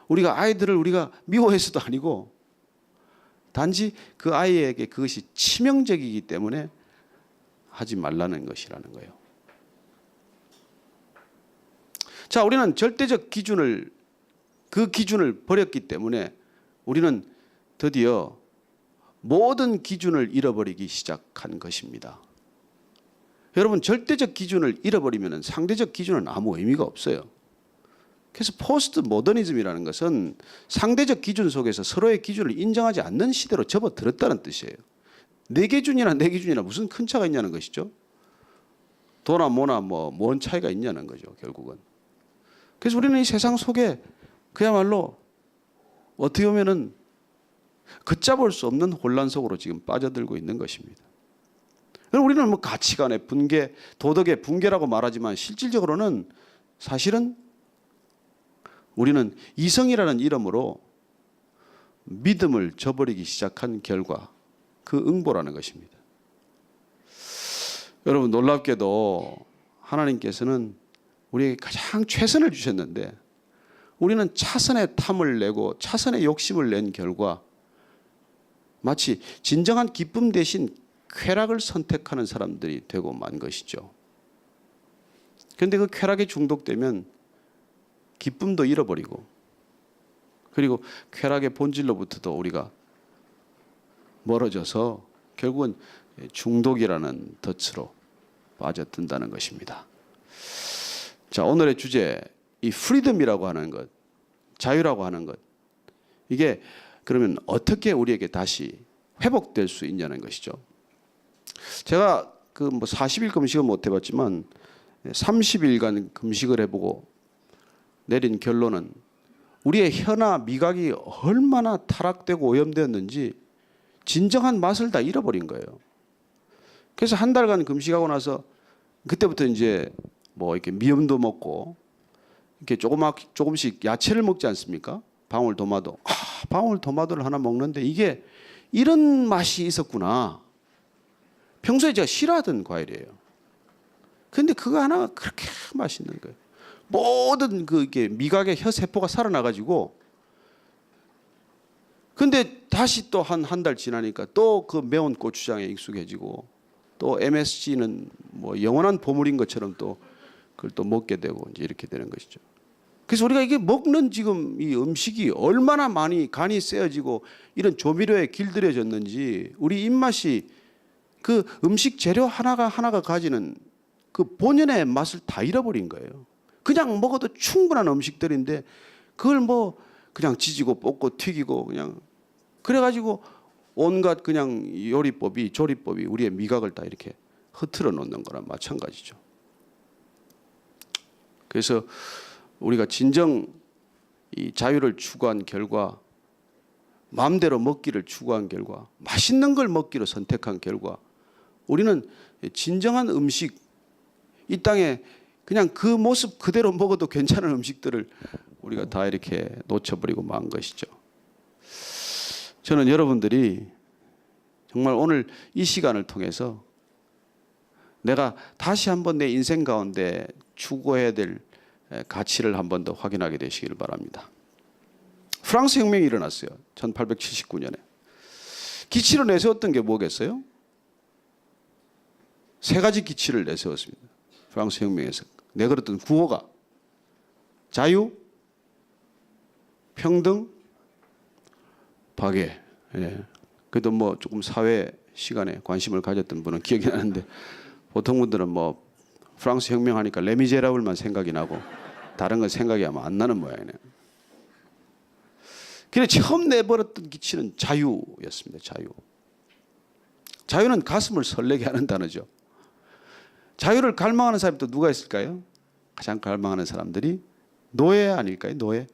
[SPEAKER 1] 아이들을 우리가 미워해서도 아니고 단지 그 아이에게 그것이 치명적이기 때문에 하지 말라는 것이라는 거예요. 자, 우리는 절대적 그 기준을 버렸기 때문에 우리는 드디어 모든 기준을 잃어버리기 시작한 것입니다. 여러분, 절대적 기준을 잃어버리면 상대적 기준은 아무 의미가 없어요. 그래서 포스트 모더니즘이라는 것은 상대적 기준 속에서 서로의 기준을 인정하지 않는 시대로 접어들었다는 뜻이에요. 내 기준이나 무슨 큰 차가 있냐는 것이죠. 도나 모나 뭔 차이가 있냐는 거죠, 결국은. 그래서 우리는 이 세상 속에 그야말로 어떻게 보면은 걷잡을 수 없는 혼란 속으로 지금 빠져들고 있는 것입니다. 우리는 가치관의 붕괴, 도덕의 붕괴라고 말하지만 실질적으로는 사실은 우리는 이성이라는 이름으로 믿음을 저버리기 시작한 결과, 그 응보라는 것입니다. 여러분, 놀랍게도 하나님께서는 우리에게 가장 최선을 주셨는데 우리는 차선의 탐을 내고 차선의 욕심을 낸 결과 마치 진정한 기쁨 대신 쾌락을 선택하는 사람들이 되고 만 것이죠. 그런데 그 쾌락에 중독되면 기쁨도 잃어버리고, 그리고 쾌락의 본질로부터도 우리가 멀어져서 결국은 중독이라는 덫으로 빠져든다는 것입니다. 자, 오늘의 주제, 이 프리덤이라고 하는 것, 자유라고 하는 것, 이게 그러면 어떻게 우리에게 다시 회복될 수 있냐는 것이죠. 제가 40일 금식은 못 해봤지만 30일간 금식을 해보고 내린 결론은 우리의 혀나 미각이 얼마나 타락되고 오염되었는지 진정한 맛을 다 잃어버린 거예요. 그래서 한 달간 금식하고 나서 그때부터 이제 이렇게 미음도 먹고 이렇게 조금씩 야채를 먹지 않습니까? 방울토마토. 방울토마토를 하나 먹는데 이게 이런 맛이 있었구나. 평소에 제가 싫어하던 과일이에요. 근데 그거 하나가 그렇게 맛있는 거예요. 모든 이게 미각의 혀 세포가 살아나가지고, 근데 다시 또 한 달 지나니까 또 그 매운 고추장에 익숙해지고, 또 MSG는 영원한 보물인 것처럼 또 그걸 또 먹게 되고 이제 이렇게 되는 것이죠. 그래서 우리가 이게 먹는 지금 이 음식이 얼마나 많이 간이 세어지고 이런 조미료에 길들여졌는지 우리 입맛이 그 음식 재료 하나가 가지는 그 본연의 맛을 다 잃어버린 거예요. 그냥 먹어도 충분한 음식들인데 그걸 그냥 지지고 볶고 튀기고 그냥 그래가지고 온갖 그냥 조리법이 우리의 미각을 다 이렇게 흐트러 놓는 거랑 마찬가지죠. 그래서 우리가 진정 이 자유를 추구한 결과 마음대로 먹기를 추구한 결과, 맛있는 걸 먹기로 선택한 결과 우리는 진정한 음식, 이 땅에 그냥 그 모습 그대로 먹어도 괜찮은 음식들을 우리가 다 이렇게 놓쳐버리고 만 것이죠. 저는 여러분들이 정말 오늘 이 시간을 통해서 내가 다시 한번 내 인생 가운데 추구해야 될 가치를 한 번 더 확인하게 되시기를 바랍니다. 프랑스 혁명이 일어났어요. 1879년에. 기치로 내세웠던 게 뭐겠어요? 세 가지 기치를 내세웠습니다. 프랑스 혁명에서 내걸었던 구호가 자유, 평등, 박애. 예. 그래도 뭐 조금 사회 시간에 관심을 가졌던 분은 기억이 나는데 보통 분들은 뭐 프랑스 혁명하니까 레미제라블만 생각이 나고 다른 건 생각이 아마 안 나는 모양이네요. 그래 처음 내버렸던 기치는 자유였습니다. 자유. 자유는 가슴을 설레게 하는 단어죠. 자유를 갈망하는 사람이 또 누가 있을까요? 가장 갈망하는 사람들이 노예 아닐까요? 노예.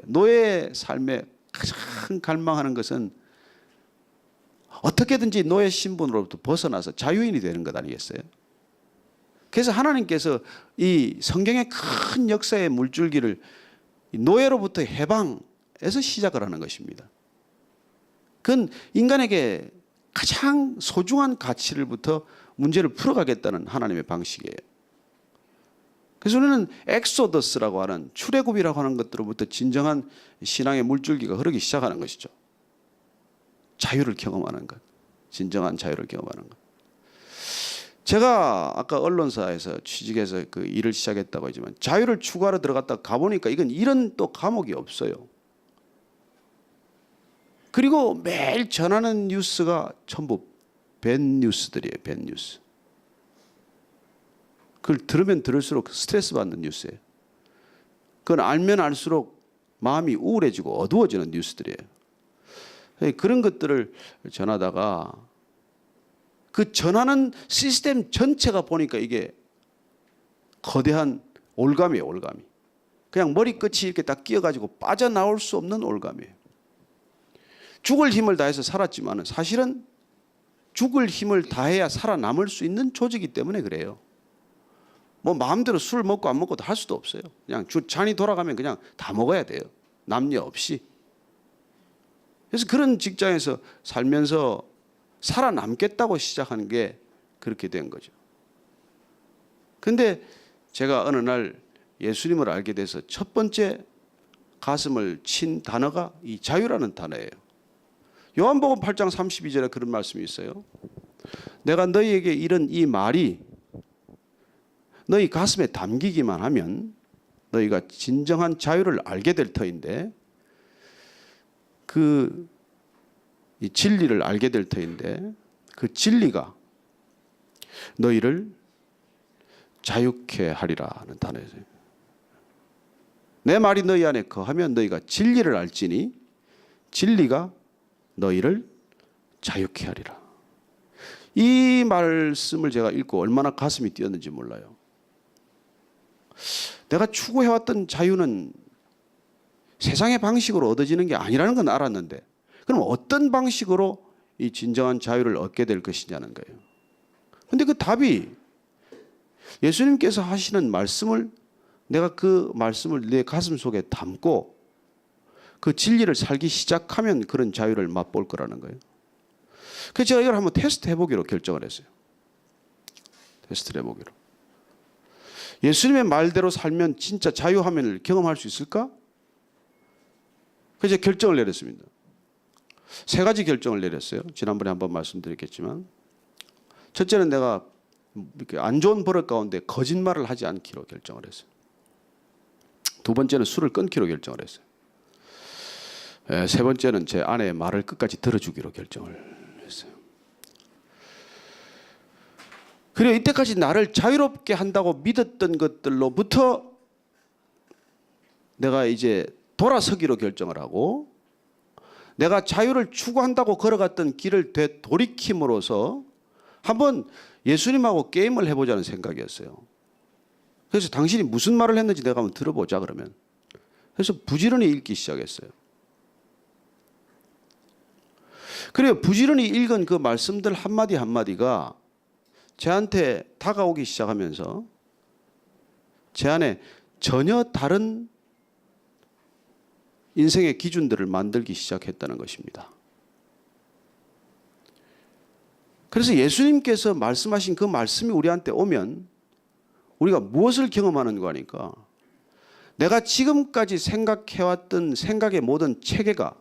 [SPEAKER 1] 노예의 삶에 가장 갈망하는 것은 어떻게든지 노예 신분으로부터 벗어나서 자유인이 되는 것 아니겠어요? 그래서 하나님께서 이 성경의 큰 역사의 물줄기를 노예로부터 해방에서 시작을 하는 것입니다. 그건 인간에게 가장 소중한 가치를부터 문제를 풀어가겠다는 하나님의 방식이에요. 그래서 우리는 엑소더스라고 하는 출애굽이라고 하는 것들로부터 진정한 신앙의 물줄기가 흐르기 시작하는 것이죠. 자유를 경험하는 것, 진정한 자유를 경험하는 것. 제가 아까 언론사에서 취직해서 그 일을 시작했다고 하지만 자유를 추구하러 들어갔다 가보니까 이건 이런 또 과목이 없어요. 그리고 매일 전하는 뉴스가 전부 밴 뉴스들이에요. 밴 뉴스. 그걸 들으면 들을수록 스트레스 받는 뉴스예요. 그건 알면 알수록 마음이 우울해지고 어두워지는 뉴스들이에요. 그런 것들을 전하다가 그 전하는 시스템 전체가 보니까 이게 거대한 올감이에요. 올감이. 그냥 머리끝이 이렇게 딱 끼어가지고 빠져나올 수 없는 올감이에요. 죽을 힘을 다해서 살았지만 사실은 죽을 힘을 다해야 살아남을 수 있는 조직이기 때문에 그래요. 뭐 마음대로 술 먹고 안 먹고도 할 수도 없어요. 그냥 잔이 돌아가면 그냥 다 먹어야 돼요. 남녀 없이. 그래서 그런 직장에서 살면서 살아남겠다고 시작하는 게 그렇게 된 거죠. 근데 제가 어느 날 예수님을 알게 돼서 첫 번째 가슴을 친 단어가 이 자유라는 단어예요. 요한복음 8장 32절에 그런 말씀이 있어요. 내가 너희에게 이런 이 말이 너희 가슴에 담기기만 하면 너희가 진정한 자유를 알게 될 터인데 이 진리를 알게 될 터인데 그 진리가 너희를 자유케 하리라는 단어예요. 내 말이 너희 안에 거하면 너희가 진리를 알지니 진리가 너희를 자유케 하리라. 이 말씀을 제가 읽고 얼마나 가슴이 뛰었는지 몰라요. 내가 추구해왔던 자유는 세상의 방식으로 얻어지는 게 아니라는 건 알았는데 그럼 어떤 방식으로 이 진정한 자유를 얻게 될 것이냐는 거예요. 그런데 그 답이 예수님께서 하시는 말씀을 내가 그 말씀을 내 가슴 속에 담고 그 진리를 살기 시작하면 그런 자유를 맛볼 거라는 거예요. 그래서 제가 이걸 한번 테스트 해보기로 결정을 했어요. 테스트를 해보기로. 예수님의 말대로 살면 진짜 자유함을 경험할 수 있을까? 그래서 결정을 내렸습니다. 세 가지 결정을 내렸어요. 지난번에 한번 말씀드렸겠지만 첫째는 내가 이렇게 안 좋은 버릇 가운데 거짓말을 하지 않기로 결정을 했어요. 두 번째는 술을 끊기로 결정을 했어요. 세 번째는 제 아내의 말을 끝까지 들어주기로 결정을 했어요. 그리고 이때까지 나를 자유롭게 한다고 믿었던 것들로부터 내가 이제 돌아서기로 결정을 하고 내가 자유를 추구한다고 걸어갔던 길을 되돌이킴으로써 한번 예수님하고 게임을 해보자는 생각이었어요. 그래서 당신이 무슨 말을 했는지 내가 한번 들어보자 그러면. 그래서 부지런히 읽기 시작했어요. 그래요. 부지런히 읽은 그 말씀들 한마디 한마디가 저한테 다가오기 시작하면서 제 안에 전혀 다른 인생의 기준들을 만들기 시작했다는 것입니다. 그래서 예수님께서 말씀하신 그 말씀이 우리한테 오면 우리가 무엇을 경험하는 거니까 내가 지금까지 생각해왔던 생각의 모든 체계가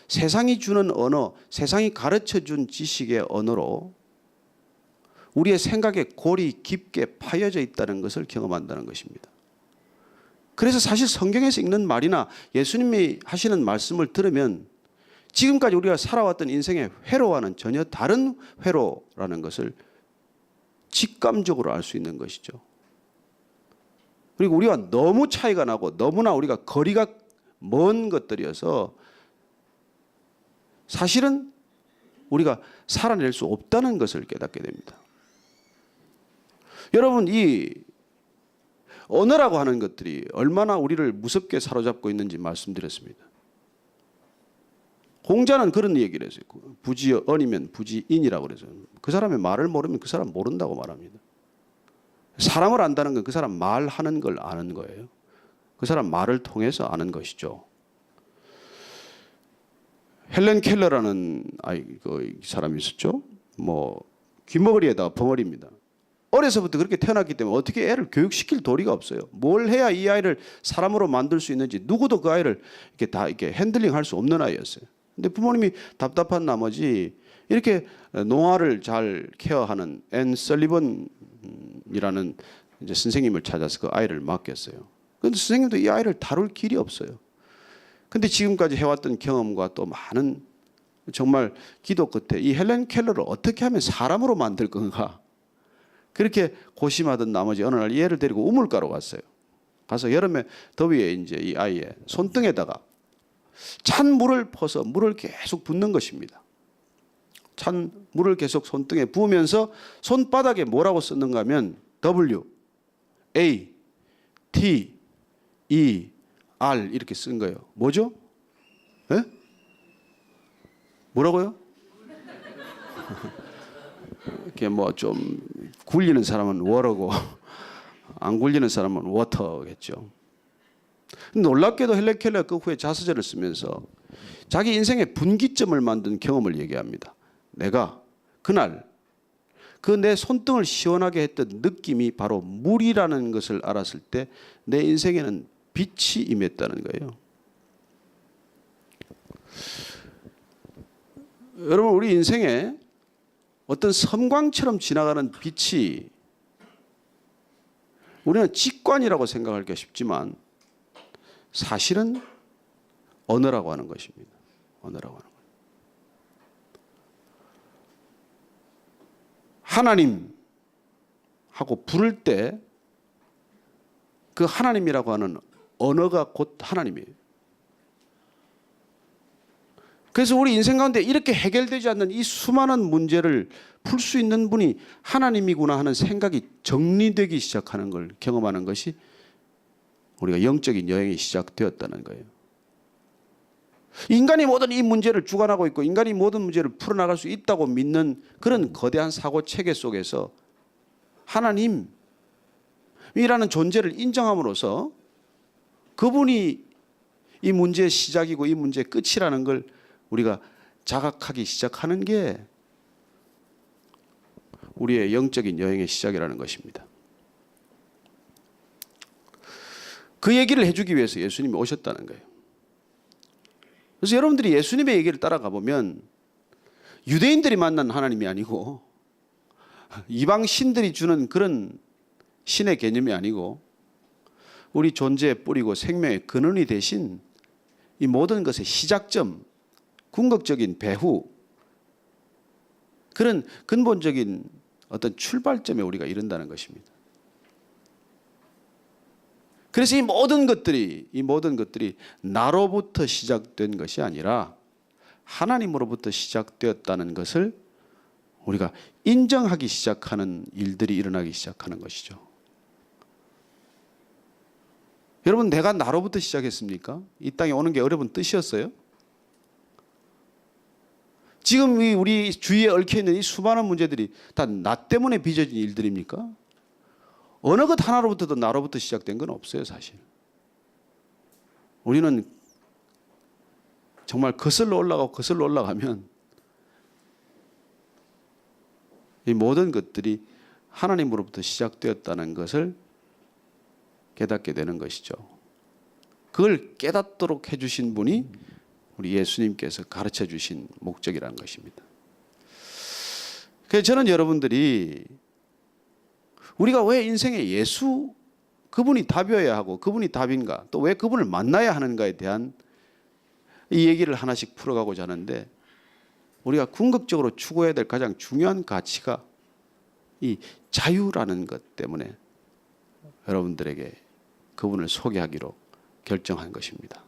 [SPEAKER 1] 세상이 주는 언어, 세상이 가르쳐준 지식의 언어로 우리의 생각의 골이 깊게 파여져 있다는 것을 경험한다는 것입니다. 그래서 사실 성경에서 읽는 말이나 예수님이 하시는 말씀을 들으면 지금까지 우리가 살아왔던 인생의 회로와는 전혀 다른 회로라는 것을 직감적으로 알 수 있는 것이죠. 그리고 우리가 너무 차이가 나고 너무나 우리가 거리가 먼 것들이어서 사실은 우리가 살아낼 수 없다는 것을 깨닫게 됩니다. 여러분, 이 언어라고 하는 것들이 얼마나 우리를 무섭게 사로잡고 있는지 말씀드렸습니다. 공자는 그런 얘기를 했어요. 부지언이면 부지인이라고 그래서 그 사람의 말을 모르면 그 사람 모른다고 말합니다. 사람을 안다는 건 그 사람 말하는 걸 아는 거예요. 그 사람 말을 통해서 아는 것이죠. 헬렌 켈러라는 그 사람이 있었죠. 귀머거리에다가 벙어리입니다. 어려서부터 그렇게 태어났기 때문에 어떻게 애를 교육시킬 도리가 없어요. 뭘 해야 이 아이를 사람으로 만들 수 있는지 누구도 그 아이를 이렇게 핸들링할 수 없는 아이였어요. 근데 부모님이 답답한 나머지 이렇게 노화를 잘 케어하는 앤 설리번이라는 이제 선생님을 찾아서 그 아이를 맡겼어요. 그런데 선생님도 이 아이를 다룰 길이 없어요. 근데 지금까지 해왔던 경험과 또 많은 정말 기도 끝에 이 헬렌 켈러를 어떻게 하면 사람으로 만들 건가 그렇게 고심하던 나머지 어느 날 이 애를 데리고 우물가로 갔어요. 가서 여름에 더위에 이제 이 아이의 손등에다가 찬 물을 퍼서 물을 계속 붓는 것입니다. 찬 물을 계속 손등에 부으면서 손바닥에 뭐라고 썼는가 하면 W, A, T, E, R 이렇게 쓴 거예요. 뭐죠? 네? 뭐라고요? 이렇게 좀 굴리는 사람은 워러고 안 굴리는 사람은 워터겠죠. 놀랍게도 헬렌 켈러가 그 후에 자서전을 쓰면서 자기 인생의 분기점을 만든 경험을 얘기합니다. 내가 그날 그 내 손등을 시원하게 했던 느낌이 바로 물이라는 것을 알았을 때 내 인생에는 빛이 임했다는 거예요. 여러분, 우리 인생에 어떤 섬광처럼 지나가는 빛이 우리는 직관이라고 생각하기가 쉽지만 사실은 언어라고 하는 것입니다. 언어라고 하는 것. 하나님 하고 부를 때 그 하나님이라고 하는 언어가 곧 하나님이에요. 그래서 우리 인생 가운데 이렇게 해결되지 않는 이 수많은 문제를 풀 수 있는 분이 하나님이구나 하는 생각이 정리되기 시작하는 걸 경험하는 것이 우리가 영적인 여행이 시작되었다는 거예요. 인간이 모든 이 문제를 주관하고 있고 인간이 모든 문제를 풀어나갈 수 있다고 믿는 그런 거대한 사고 체계 속에서 하나님이라는 존재를 인정함으로써 그분이 이 문제의 시작이고 이 문제의 끝이라는 걸 우리가 자각하기 시작하는 게 우리의 영적인 여행의 시작이라는 것입니다. 그 얘기를 해주기 위해서 예수님이 오셨다는 거예요. 그래서 여러분들이 예수님의 얘기를 따라가 보면 유대인들이 만난 하나님이 아니고 이방 신들이 주는 그런 신의 개념이 아니고 우리 존재의 뿌리고 생명의 근원이 되신 이 모든 것의 시작점, 궁극적인 배후, 그런 근본적인 어떤 출발점에 우리가 이른다는 것입니다. 그래서 이 모든 것들이 나로부터 시작된 것이 아니라 하나님으로부터 시작되었다는 것을 우리가 인정하기 시작하는 일들이 일어나기 시작하는 것이죠. 여러분, 내가 나로부터 시작했습니까? 이 땅에 오는 게 여러분 뜻이었어요? 지금 우리 주위에 얽혀 있는 이 수많은 문제들이 다 나 때문에 빚어진 일들입니까? 어느 것 하나로부터도 나로부터 시작된 건 없어요, 사실. 우리는 정말 거슬러 올라가면 이 모든 것들이 하나님으로부터 시작되었다는 것을 깨닫게 되는 것이죠. 그걸 깨닫도록 해주신 분이 우리 예수님께서 가르쳐 주신 목적이라는 것입니다. 그래서 저는 여러분들이 우리가 왜 인생에 예수 그분이 답이어야 하고 그분이 답인가, 또 왜 그분을 만나야 하는가에 대한 이 얘기를 하나씩 풀어가고자 하는데, 우리가 궁극적으로 추구해야 될 가장 중요한 가치가 이 자유라는 것 때문에 여러분들에게 그분을 소개하기로 결정한 것입니다.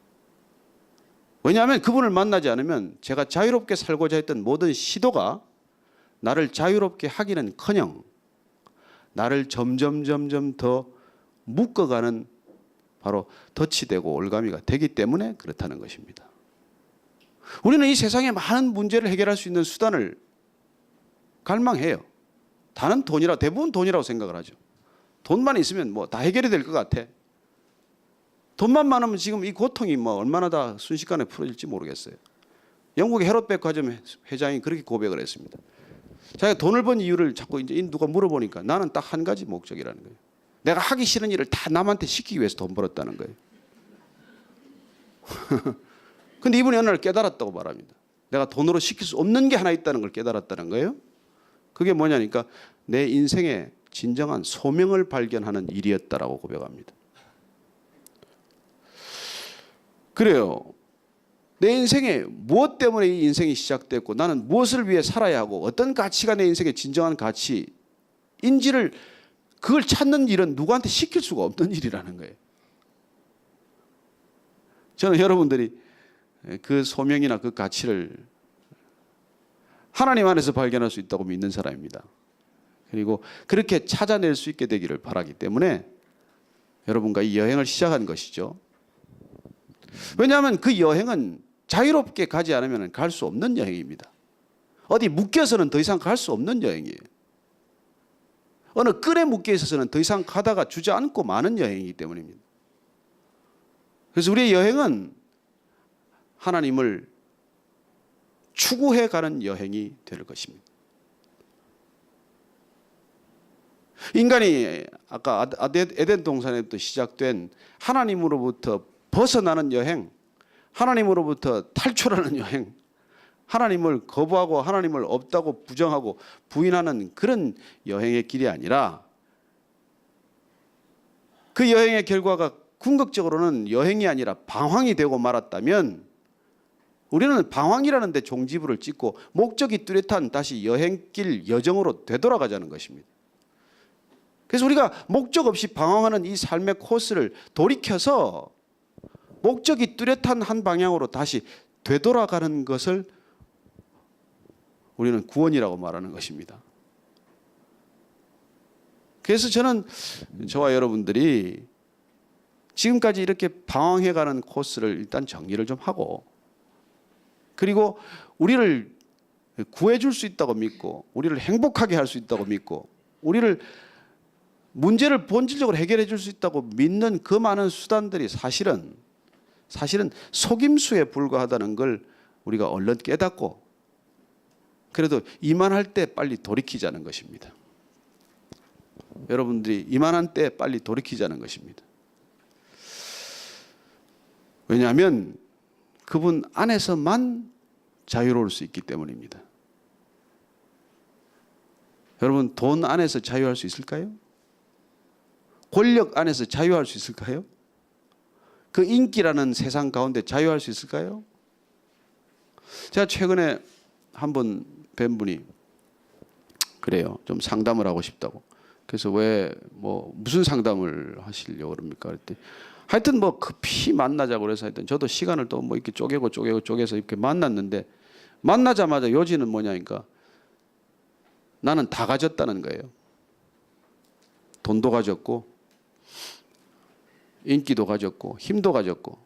[SPEAKER 1] 왜냐하면 그분을 만나지 않으면 제가 자유롭게 살고자 했던 모든 시도가 나를 자유롭게 하기는커녕 나를 점점 더 묶어가는 바로 덫이 되고 올가미가 되기 때문에 그렇다는 것입니다. 우리는 이 세상의 많은 문제를 해결할 수 있는 수단을 갈망해요. 다는 돈이라, 대부분 돈이라고 생각을 하죠. 돈만 있으면 뭐 다 해결이 될 것 같아. 돈만 많으면 지금 이 고통이 뭐 얼마나 다 순식간에 풀어질지 모르겠어요. 영국의 헤롯 백화점 회장이 그렇게 고백을 했습니다. 자기가 돈을 번 이유를 자꾸 이제 누가 물어보니까 나는 딱 한 가지 목적이라는 거예요. 내가 하기 싫은 일을 다 남한테 시키기 위해서 돈 벌었다는 거예요. 근데 이분이 어느 날 깨달았다고 말합니다. 내가 돈으로 시킬 수 없는 게 하나 있다는 걸 깨달았다는 거예요. 그게 뭐냐니까 내 인생의 진정한 소명을 발견하는 일이었다라고 고백합니다. 그래요. 내 인생에 무엇 때문에 이 인생이 시작됐고 나는 무엇을 위해 살아야 하고 어떤 가치가 내 인생의 진정한 가치인지를 그걸 찾는 일은 누구한테 시킬 수가 없는 일이라는 거예요. 저는 여러분들이 그 소명이나 그 가치를 하나님 안에서 발견할 수 있다고 믿는 사람입니다. 그리고 그렇게 찾아낼 수 있게 되기를 바라기 때문에 여러분과 이 여행을 시작한 것이죠. 왜냐하면 그 여행은 자유롭게 가지 않으면 갈 수 없는 여행입니다. 어디 묶여서는 더 이상 갈 수 없는 여행이에요. 어느 끈에 묶여 있어서는 더 이상 가다가 주저앉고 마는 여행이기 때문입니다. 그래서 우리의 여행은 하나님을 추구해 가는 여행이 될 것입니다. 인간이 아까 에덴 동산에부터 시작된 하나님으로부터 벗어나는 여행, 하나님으로부터 탈출하는 여행, 하나님을 거부하고 하나님을 없다고 부정하고 부인하는 그런 여행의 길이 아니라, 그 여행의 결과가 궁극적으로는 여행이 아니라 방황이 되고 말았다면 우리는 방황이라는 데 종지부를 찍고 목적이 뚜렷한 다시 여행길 여정으로 되돌아가자는 것입니다. 그래서 우리가 목적 없이 방황하는 이 삶의 코스를 돌이켜서 목적이 뚜렷한 한 방향으로 다시 되돌아가는 것을 우리는 구원이라고 말하는 것입니다. 그래서 저는 저와 여러분들이 지금까지 이렇게 방황해가는 코스를 일단 정리를 좀 하고, 그리고 우리를 구해줄 수 있다고 믿고 우리를 행복하게 할 수 있다고 믿고 우리를 문제를 본질적으로 해결해 줄 수 있다고 믿는 그 많은 수단들이 사실은 속임수에 불과하다는 걸 우리가 얼른 깨닫고, 그래도 이만할 때 빨리 돌이키자는 것입니다. 여러분들이 이만한 때 빨리 돌이키자는 것입니다. 왜냐하면 그분 안에서만 자유로울 수 있기 때문입니다. 여러분, 돈 안에서 자유할 수 있을까요? 권력 안에서 자유할 수 있을까요? 그 인기라는 세상 가운데 자유할 수 있을까요? 제가 최근에 한 번 뵌 분이 그래요. 좀 상담을 하고 싶다고. 그래서 왜 무슨 상담을 하시려고 그럽니까? 그랬더니 하여튼 급히 만나자고 그래서 하여튼 저도 시간을 또 이렇게 쪼개서 이렇게 만났는데, 만나자마자 요지는 뭐냐니까 나는 다 가졌다는 거예요. 돈도 가졌고 인기도 가졌고 힘도 가졌고.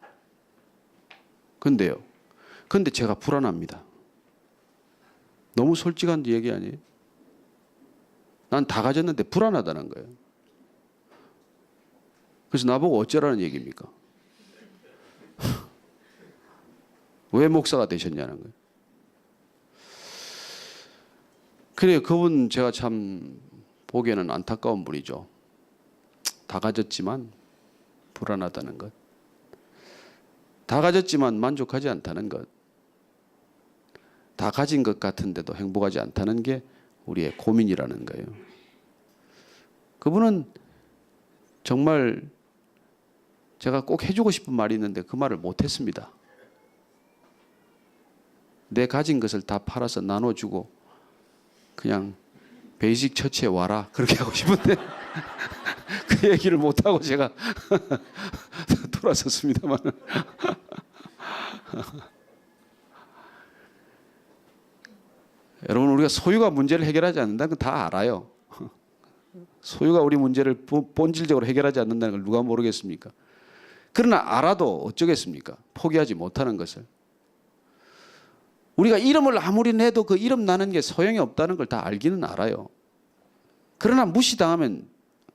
[SPEAKER 1] 근데 제가 불안합니다. 너무 솔직한 얘기 아니에요? 난 다 가졌는데 불안하다는 거예요. 그래서 나보고 어쩌라는 얘기입니까? 왜 목사가 되셨냐는 거예요. 그래요. 그분 제가 참 보기에는 안타까운 분이죠. 다 가졌지만 불안하다는 것. 다 가졌지만 만족하지 않다는 것. 다 가진 것 같은데도 행복하지 않다는 게 우리의 고민이라는 거예요. 그분은 정말 제가 꼭 해주고 싶은 말이 있는데 그 말을 못했습니다. 내 가진 것을 다 팔아서 나눠주고 그냥 베이직 처치에 와라 그렇게 하고 싶은데 그 얘기를 못하고 제가 돌아섰습니다만 여러분, 우리가 소유가 문제를 해결하지 않는다는 건 다 알아요. 소유가 우리 문제를 본질적으로 해결하지 않는다는 걸 누가 모르겠습니까? 그러나 알아도 어쩌겠습니까? 포기하지 못하는 것을. 우리가 이름을 아무리 내도 그 이름 나는 게 소용이 없다는 걸 다 알기는 알아요. 그러나 무시당하면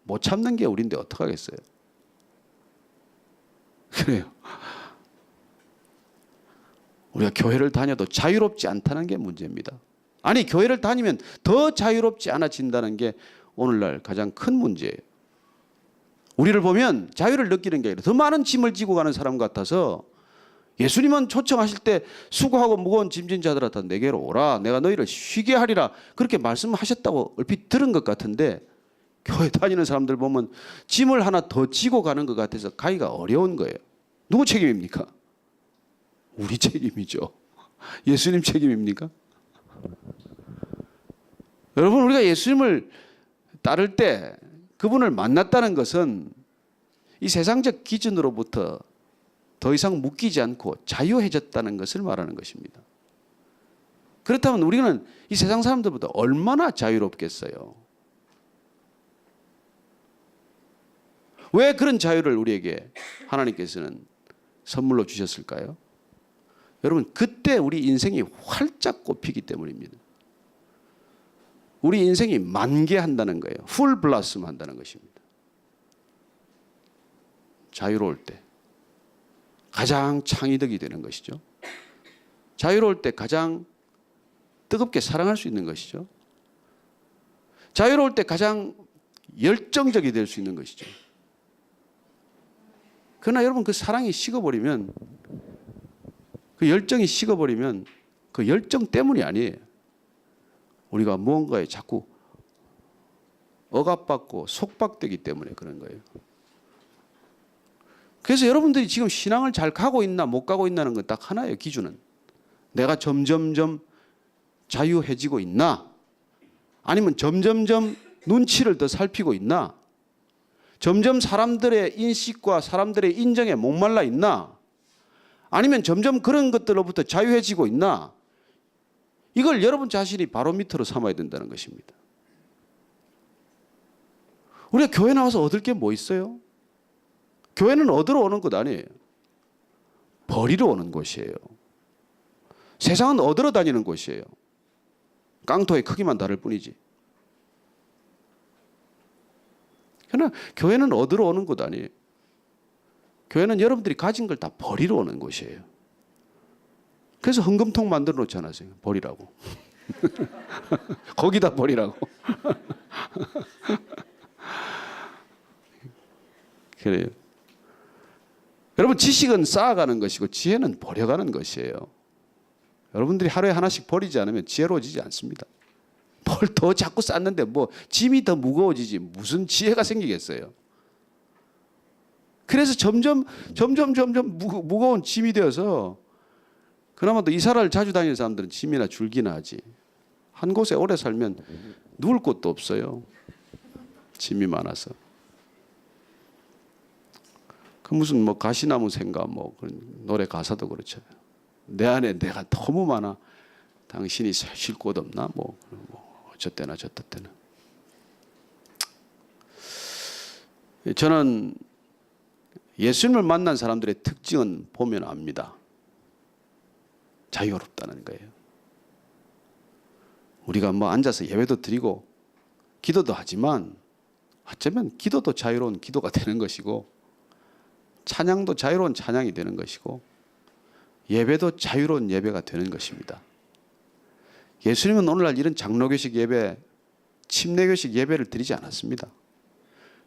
[SPEAKER 1] 못 참는 게 우리인데 어떡하겠어요? 그래요. 우리가 교회를 다녀도 자유롭지 않다는 게 문제입니다. 아니, 교회를 다니면 더 자유롭지 않아진다는 게 오늘날 가장 큰 문제예요. 우리를 보면 자유를 느끼는 게 아니라 더 많은 짐을 지고 가는 사람 같아서 예수님은 초청하실 때 수고하고 무거운 짐진 자들아 다 내게로 오라. 내가 너희를 쉬게 하리라. 그렇게 말씀하셨다고 얼핏 들은 것 같은데 교회 다니는 사람들 보면 짐을 하나 더 지고 가는 것 같아서 가기가 어려운 거예요. 누구 책임입니까? 우리 책임이죠. 예수님 책임입니까? 여러분, 우리가 예수님을 따를 때 그분을 만났다는 것은 이 세상적 기준으로부터 더 이상 묶이지 않고 자유해졌다는 것을 말하는 것입니다. 그렇다면 우리는 이 세상 사람들보다 얼마나 자유롭겠어요? 왜 그런 자유를 우리에게 하나님께서는 선물로 주셨을까요? 여러분, 그때 우리 인생이 활짝 꽃피기 때문입니다. 우리 인생이 만개한다는 거예요. 풀 블라썸 한다는 것입니다. 자유로울 때 가장 창의력이 되는 것이죠. 자유로울 때 가장 뜨겁게 사랑할 수 있는 것이죠. 자유로울 때 가장 열정적이 될 수 있는 것이죠. 그러나 여러분, 그 사랑이 식어버리면, 그 열정이 식어버리면 그 열정 때문이 아니에요. 우리가 무언가에 자꾸 억압받고 속박되기 때문에 그런 거예요. 그래서 여러분들이 지금 신앙을 잘 가고 있나 못 가고 있나는 건 딱 하나예요. 기준은. 내가 점점점 자유해지고 있나? 아니면 점점점 눈치를 더 살피고 있나? 점점 사람들의 인식과 사람들의 인정에 목말라 있나? 아니면 점점 그런 것들로부터 자유해지고 있나? 이걸 여러분 자신이 바로미터로 삼아야 된다는 것입니다. 우리가 교회 나와서 얻을 게 뭐 있어요? 교회는 얻으러 오는 것 아니에요. 버리러 오는 곳이에요. 세상은 얻으러 다니는 곳이에요. 깡통의 크기만 다를 뿐이지. 그러나 교회는 얻으러 오는 곳 아니에요. 교회는 여러분들이 가진 걸 다 버리러 오는 곳이에요. 그래서 헌금통 만들어 놓지 않았어요. 버리라고. 거기다 버리라고. 그래요. 여러분, 지식은 쌓아가는 것이고 지혜는 버려가는 것이에요. 여러분들이 하루에 하나씩 버리지 않으면 지혜로워지지 않습니다. 뭘 더 자꾸 쌓는데 뭐 짐이 더 무거워지지 무슨 지혜가 생기겠어요. 그래서 점점 무거운 짐이 되어서 그나마도 이사를 자주 다니는 사람들은 짐이나 줄기나 하지. 한 곳에 오래 살면 누울 곳도 없어요. 짐이 많아서. 그 무슨 뭐 가시나무 생가 뭐 그런 노래 가사도 그렇죠. 내 안에 내가 너무 많아. 당신이 쉴 곳 없나? 뭐 어쨌대나 저때나. 저는 예수님을 만난 사람들의 특징은 보면 압니다. 자유롭다는 거예요. 우리가 뭐 앉아서 예배도 드리고 기도도 하지만 어쩌면 기도도 자유로운 기도가 되는 것이고 찬양도 자유로운 찬양이 되는 것이고 예배도 자유로운 예배가 되는 것입니다. 예수님은 오늘날 이런 장로교식 예배, 침례교식 예배를 드리지 않았습니다.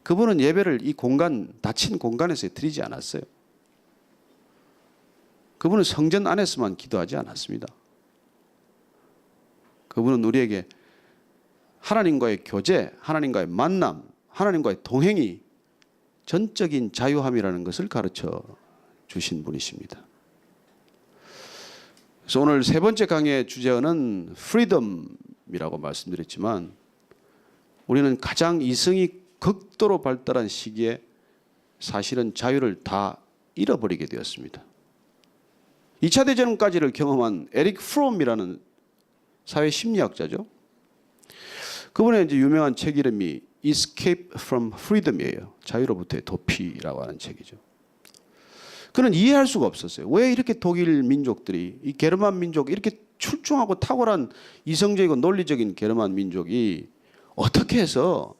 [SPEAKER 1] 그분은 예배를 이 공간, 닫힌 공간에서 드리지 않았어요. 그분은 성전 안에서만 기도하지 않았습니다. 그분은 우리에게 하나님과의 교제, 하나님과의 만남, 하나님과의 동행이 전적인 자유함이라는 것을 가르쳐 주신 분이십니다. 그래서 오늘 세 번째 강의의 주제어는 프리덤이라고 말씀드렸지만 우리는 가장 이성이 극도로 발달한 시기에 사실은 자유를 다 잃어버리게 되었습니다. 2차 대전까지를 경험한 에릭 프롬이라는 사회 심리학자죠. 그분의 이제 유명한 책 이름이 Escape from Freedom이에요. 자유로부터의 도피라고 하는 책이죠. 그는 이해할 수가 없었어요. 왜 이렇게 독일 민족들이, 이 게르만 민족, 이렇게 출중하고 탁월한 이성적이고 논리적인 게르만 민족이 어떻게 해서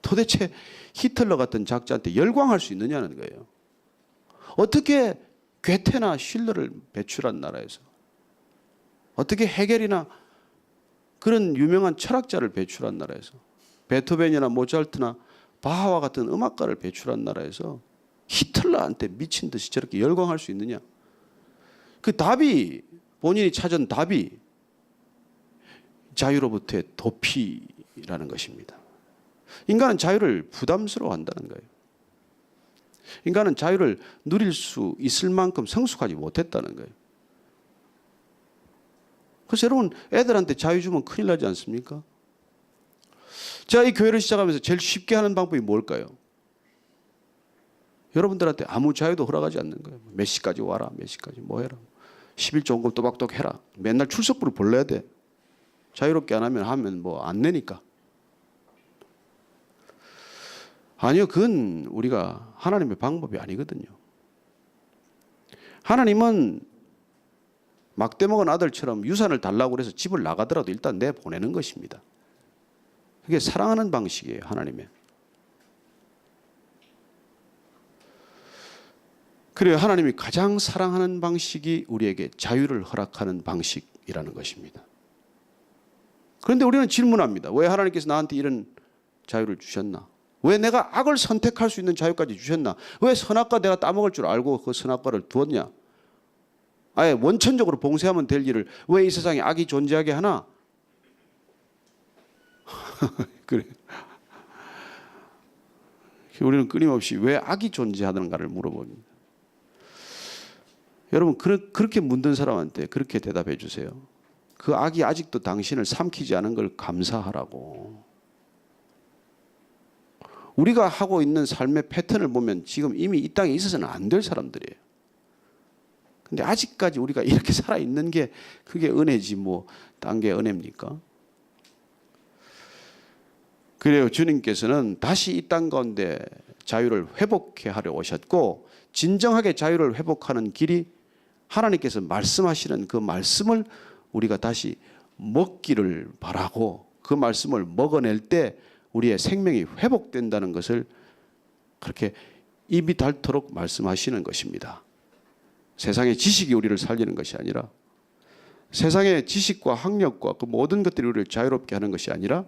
[SPEAKER 1] 도대체 히틀러 같은 작자한테 열광할 수 있느냐는 거예요. 어떻게 괴테나 쉴러를 배출한 나라에서, 어떻게 헤겔이나 그런 유명한 철학자를 배출한 나라에서, 베토벤이나 모차르트나 바하와 같은 음악가를 배출한 나라에서 히틀러한테 미친 듯이 저렇게 열광할 수 있느냐. 그 답이, 본인이 찾은 답이 자유로부터의 도피라는 것입니다. 인간은 자유를 부담스러워한다는 거예요. 인간은 자유를 누릴 수 있을 만큼 성숙하지 못했다는 거예요. 그래서 여러분, 애들한테 자유 주면 큰일 나지 않습니까? 제가 이 교회를 시작하면서 제일 쉽게 하는 방법이 뭘까요? 여러분들한테 아무 자유도 허락하지 않는 거예요. 몇 시까지 와라, 몇 시까지 뭐 해라, 11조원금 또박또박 해라, 맨날 출석부를 벌려야 돼. 자유롭게 안 하면 뭐 안 내니까. 아니요, 그건 우리가 하나님의 방법이 아니거든요. 하나님은 막대 먹은 아들처럼 유산을 달라고 그래서 집을 나가더라도 일단 내보내는 것입니다. 그게 사랑하는 방식이에요, 하나님의. 그래요, 하나님이 가장 사랑하는 방식이 우리에게 자유를 허락하는 방식이라는 것입니다. 그런데 우리는 질문합니다. 왜 하나님께서 나한테 이런 자유를 주셨나? 왜 내가 악을 선택할 수 있는 자유까지 주셨나? 왜 선악과 내가 따먹을 줄 알고 그 선악과를 두었냐? 아예 원천적으로 봉쇄하면 될 일을 왜 이 세상에 악이 존재하게 하나? 그래. 우리는 끊임없이 왜 악이 존재하는가를 물어봅니다. 여러분, 그렇게 묻는 사람한테 그렇게 대답해 주세요. 그 악이 아직도 당신을 삼키지 않은 걸 감사하라고. 우리가 하고 있는 삶의 패턴을 보면 지금 이미 이 땅에 있어서는 안 될 사람들이에요. 근데 아직까지 우리가 이렇게 살아있는 게 그게 은혜지 뭐 딴 게 은혜입니까? 그래요, 주님께서는 다시 이 땅 가운데 자유를 회복해 하려 오셨고, 진정하게 자유를 회복하는 길이 하나님께서 말씀하시는 그 말씀을 우리가 다시 먹기를 바라고, 그 말씀을 먹어낼 때 우리의 생명이 회복된다는 것을 그렇게 입이 닳도록 말씀하시는 것입니다. 세상의 지식이 우리를 살리는 것이 아니라, 세상의 지식과 학력과 그 모든 것들이 우리를 자유롭게 하는 것이 아니라,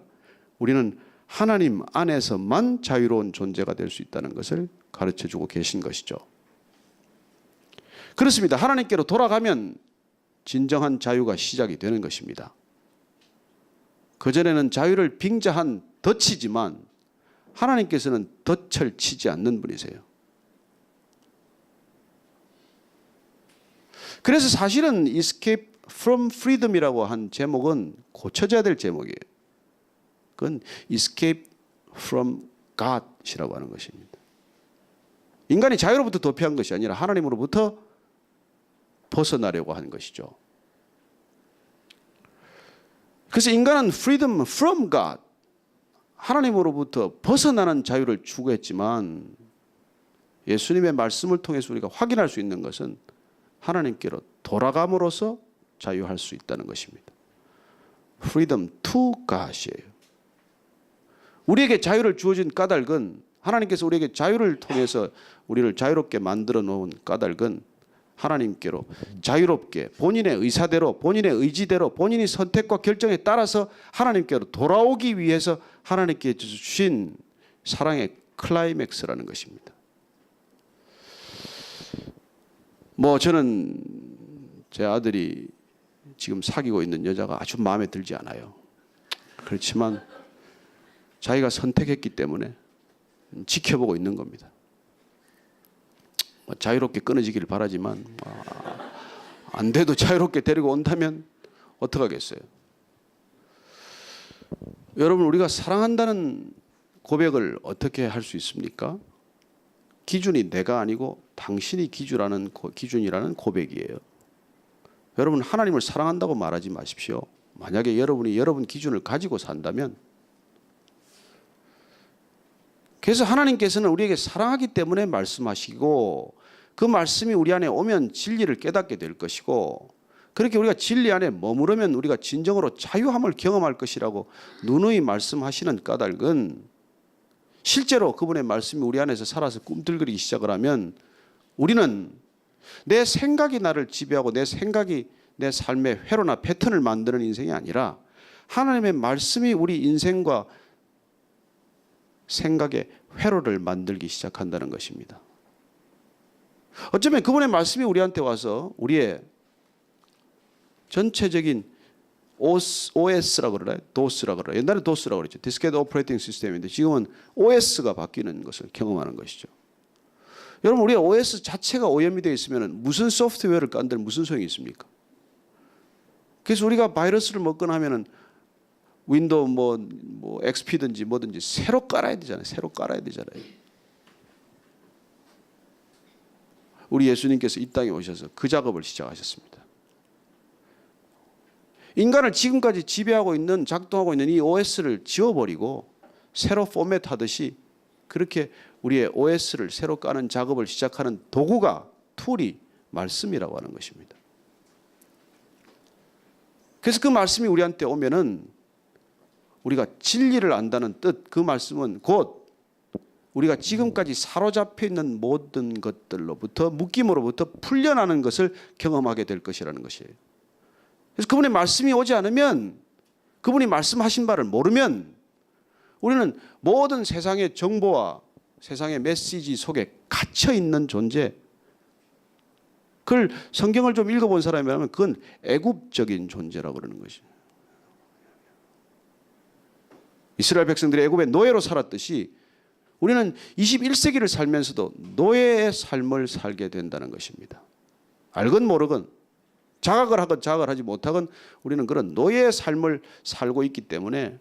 [SPEAKER 1] 우리는 하나님 안에서만 자유로운 존재가 될 수 있다는 것을 가르쳐주고 계신 것이죠. 그렇습니다. 하나님께로 돌아가면 진정한 자유가 시작이 되는 것입니다. 그전에는 자유를 빙자한 덫이지만 하나님께서는 덫을 치지 않는 분이세요. 그래서 사실은 Escape from Freedom이라고 한 제목은 고쳐져야 될 제목이에요. 그건 Escape from God이라고 하는 것입니다. 인간이 자유로부터 도피한 것이 아니라 하나님으로부터 벗어나려고 하는 것이죠. 그래서 인간은 freedom from God, 하나님으로부터 벗어나는 자유를 추구했지만, 예수님의 말씀을 통해서 우리가 확인할 수 있는 것은 하나님께로 돌아감으로써 자유할 수 있다는 것입니다. freedom to God이에요. 우리에게 자유를 주어진 까닭은, 하나님께서 우리에게 자유를 통해서 우리를 자유롭게 만들어 놓은 까닭은 하나님께로 자유롭게 본인의 의사대로, 본인의 의지대로, 본인이 선택과 결정에 따라서 하나님께로 돌아오기 위해서 하나님께 주신 사랑의 클라이맥스라는 것입니다. 저는 제 아들이 지금 사귀고 있는 여자가 아주 마음에 들지 않아요. 그렇지만 자기가 선택했기 때문에 지켜보고 있는 겁니다. 자유롭게 끊어지기를 바라지만 안 돼도 자유롭게 데리고 온다면 어떡하겠어요? 여러분, 우리가 사랑한다는 고백을 어떻게 할 수 있습니까? 기준이 내가 아니고 당신이 기준이라는 고백이에요. 여러분, 하나님을 사랑한다고 말하지 마십시오. 만약에 여러분이 여러분 기준을 가지고 산다면, 그래서 하나님께서는 우리에게 사랑하기 때문에 말씀하시고, 그 말씀이 우리 안에 오면 진리를 깨닫게 될 것이고, 그렇게 우리가 진리 안에 머무르면 우리가 진정으로 자유함을 경험할 것이라고 누누이 말씀하시는 까닭은, 실제로 그분의 말씀이 우리 안에서 살아서 꿈틀거리기 시작을 하면 우리는 내 생각이 나를 지배하고 내 생각이 내 삶의 회로나 패턴을 만드는 인생이 아니라 하나님의 말씀이 우리 인생과 생각의 회로를 만들기 시작한다는 것입니다. 어쩌면 그분의 말씀이 우리한테 와서 우리의 전체적인 OS라고 그러나요? DOS라고 그러나요? 옛날에 DOS라고 그랬죠. 디스켓 오퍼레이팅 시스템인데 지금은 OS가 바뀌는 것을 경험하는 것이죠. 여러분, 우리의 OS 자체가 오염이 되어 있으면 무슨 소프트웨어를 깐들 무슨 소용이 있습니까? 그래서 우리가 바이러스를 먹거나 하면은 윈도우 XP든지 뭐든지 새로 깔아야 되잖아요. 새로 깔아야 되잖아요. 우리 예수님께서 이 땅에 오셔서 그 작업을 시작하셨습니다. 인간을 지금까지 지배하고 있는, 작동하고 있는 이 OS를 지워버리고 새로 포맷하듯이 그렇게 우리의 OS를 새로 까는 작업을 시작하는 도구가, 툴이 말씀이라고 하는 것입니다. 그래서 그 말씀이 우리한테 오면은 우리가 진리를 안다는 뜻, 그 말씀은 곧 우리가 지금까지 사로잡혀 있는 모든 것들로부터, 묶임으로부터 풀려나는 것을 경험하게 될 것이라는 것이에요. 그래서 그분의 말씀이 오지 않으면, 그분이 말씀하신 바를 모르면 우리는 모든 세상의 정보와 세상의 메시지 속에 갇혀 있는 존재, 그걸 성경을 좀 읽어본 사람이라면 그건 애굽적인 존재라고 그러는 것이에요. 이스라엘 백성들이 애굽의 노예로 살았듯이 우리는 21세기를 살면서도 노예의 삶을 살게 된다는 것입니다. 알건 모르건, 자각을 하건 자각을 하지 못하건 우리는 그런 노예의 삶을 살고 있기 때문에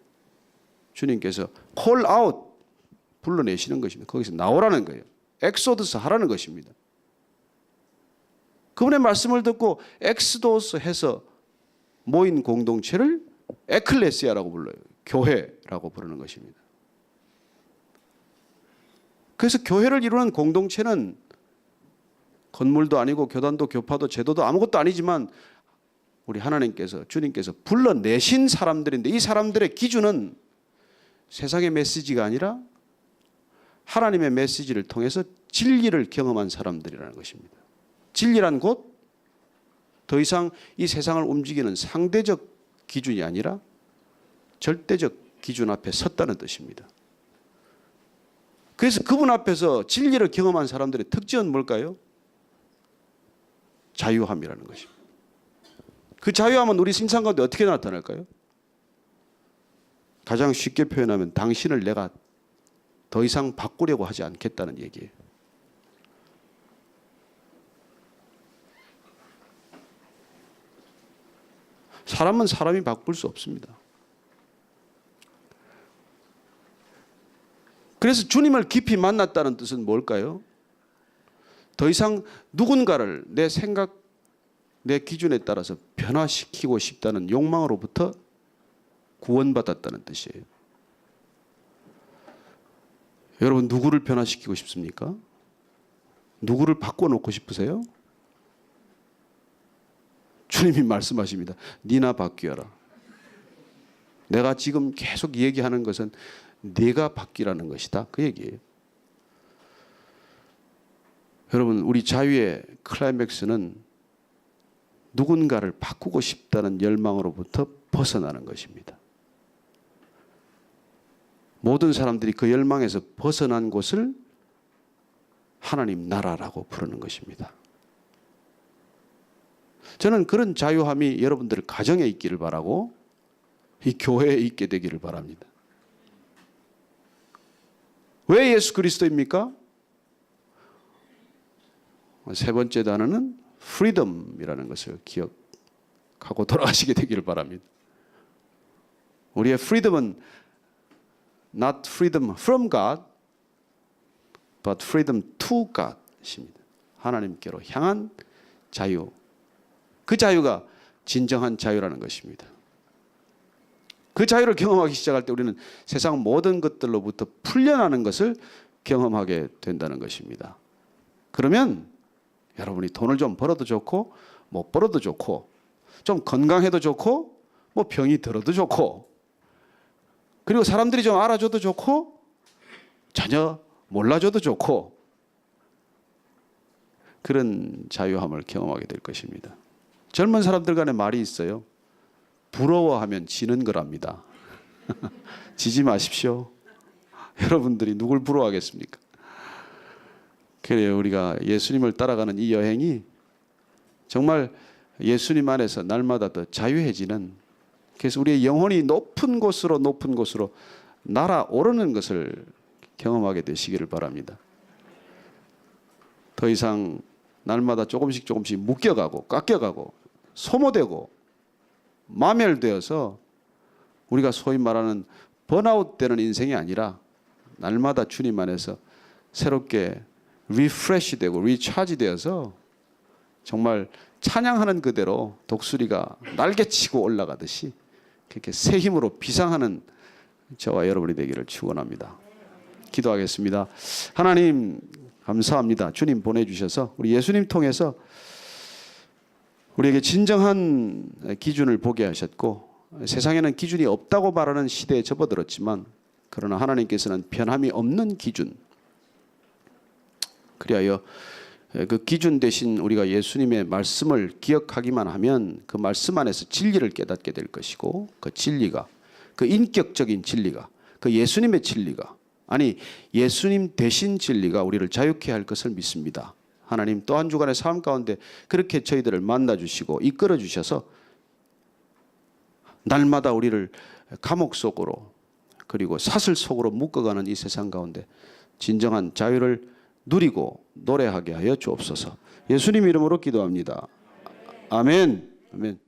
[SPEAKER 1] 주님께서 콜 아웃, 불러내시는 것입니다. 거기서 나오라는 거예요. 엑소더스 하라는 것입니다. 그분의 말씀을 듣고 엑스도스 해서 모인 공동체를 에클레시아라고 불러요. 교회라고 부르는 것입니다. 그래서 교회를 이루는 공동체는 건물도 아니고 교단도 교파도 제도도 아무것도 아니지만 우리 하나님께서, 주님께서 불러내신 사람들인데, 이 사람들의 기준은 세상의 메시지가 아니라 하나님의 메시지를 통해서 진리를 경험한 사람들이라는 것입니다. 진리란 곧 더 이상 이 세상을 움직이는 상대적 기준이 아니라 절대적 기준 앞에 섰다는 뜻입니다. 그래서 그분 앞에서 진리를 경험한 사람들의 특징은 뭘까요? 자유함이라는 것입니다. 그 자유함은 우리 생산 가운데 어떻게 나타날까요? 가장 쉽게 표현하면 당신을 내가 더 이상 바꾸려고 하지 않겠다는 얘기예요. 사람은 사람이 바꿀 수 없습니다. 그래서 주님을 깊이 만났다는 뜻은 뭘까요? 더 이상 누군가를 내 생각, 내 기준에 따라서 변화시키고 싶다는 욕망으로부터 구원받았다는 뜻이에요. 여러분, 누구를 변화시키고 싶습니까? 누구를 바꿔놓고 싶으세요? 주님이 말씀하십니다. 니나 바뀌어라. 내가 지금 계속 얘기하는 것은 네가 바뀌라는 것이다. 그 얘기예요. 여러분, 우리 자유의 클라이맥스는 누군가를 바꾸고 싶다는 열망으로부터 벗어나는 것입니다. 모든 사람들이 그 열망에서 벗어난 곳을 하나님 나라라고 부르는 것입니다. 저는 그런 자유함이 여러분들 가정에 있기를 바라고 이 교회에 있게 되기를 바랍니다. 왜 예수 그리스도입니까? 세 번째 단어는 freedom이라는 것을 기억하고 돌아가시게 되기를 바랍니다. 우리의 freedom은 not freedom from God, but freedom to God입니다. 하나님께로 향한 자유. 그 자유가 진정한 자유라는 것입니다. 그 자유를 경험하기 시작할 때 우리는 세상 모든 것들로부터 풀려나는 것을 경험하게 된다는 것입니다. 그러면 여러분이 돈을 좀 벌어도 좋고 못 벌어도 좋고 좀 건강해도 좋고 뭐 병이 들어도 좋고 그리고 사람들이 좀 알아줘도 좋고 전혀 몰라줘도 좋고 그런 자유함을 경험하게 될 것입니다. 젊은 사람들 간에 말이 있어요. 부러워하면 지는 거랍니다. 지지 마십시오. 여러분들이 누굴 부러워하겠습니까? 그래요. 우리가 예수님을 따라가는 이 여행이 정말 예수님 안에서 날마다 더 자유해지는, 그래서 우리의 영혼이 높은 곳으로 날아오르는 것을 경험하게 되시기를 바랍니다. 더 이상 날마다 조금씩 묶여가고 깎여가고 소모되고 마멸되어서 우리가 소위 말하는 번아웃되는 인생이 아니라 날마다 주님 안에서 새롭게 리프레시 되고 리차지 되어서 정말 찬양하는 그대로 독수리가 날개치고 올라가듯이 그렇게 새 힘으로 비상하는 저와 여러분이 되기를 축원합니다. 기도하겠습니다. 하나님 감사합니다. 주님 보내주셔서 우리 예수님 통해서 우리에게 진정한 기준을 보게 하셨고, 세상에는 기준이 없다고 말하는 시대에 접어들었지만 그러나 하나님께서는 변함이 없는 기준, 그리하여 그 기준 대신 우리가 예수님의 말씀을 기억하기만 하면 그 말씀 안에서 진리를 깨닫게 될 것이고, 그 진리가, 그 인격적인 진리가, 그 예수님의 진리가, 아니 예수님 대신 진리가 우리를 자유케 할 것을 믿습니다. 하나님 또 한 주간의 삶 가운데 그렇게 저희들을 만나주시고 이끌어 주셔서 날마다 우리를 감옥 속으로 그리고 사슬 속으로 묶어가는 이 세상 가운데 진정한 자유를 누리고 노래하게 하여 주옵소서. 예수님 이름으로 기도합니다. 아멘. 아멘.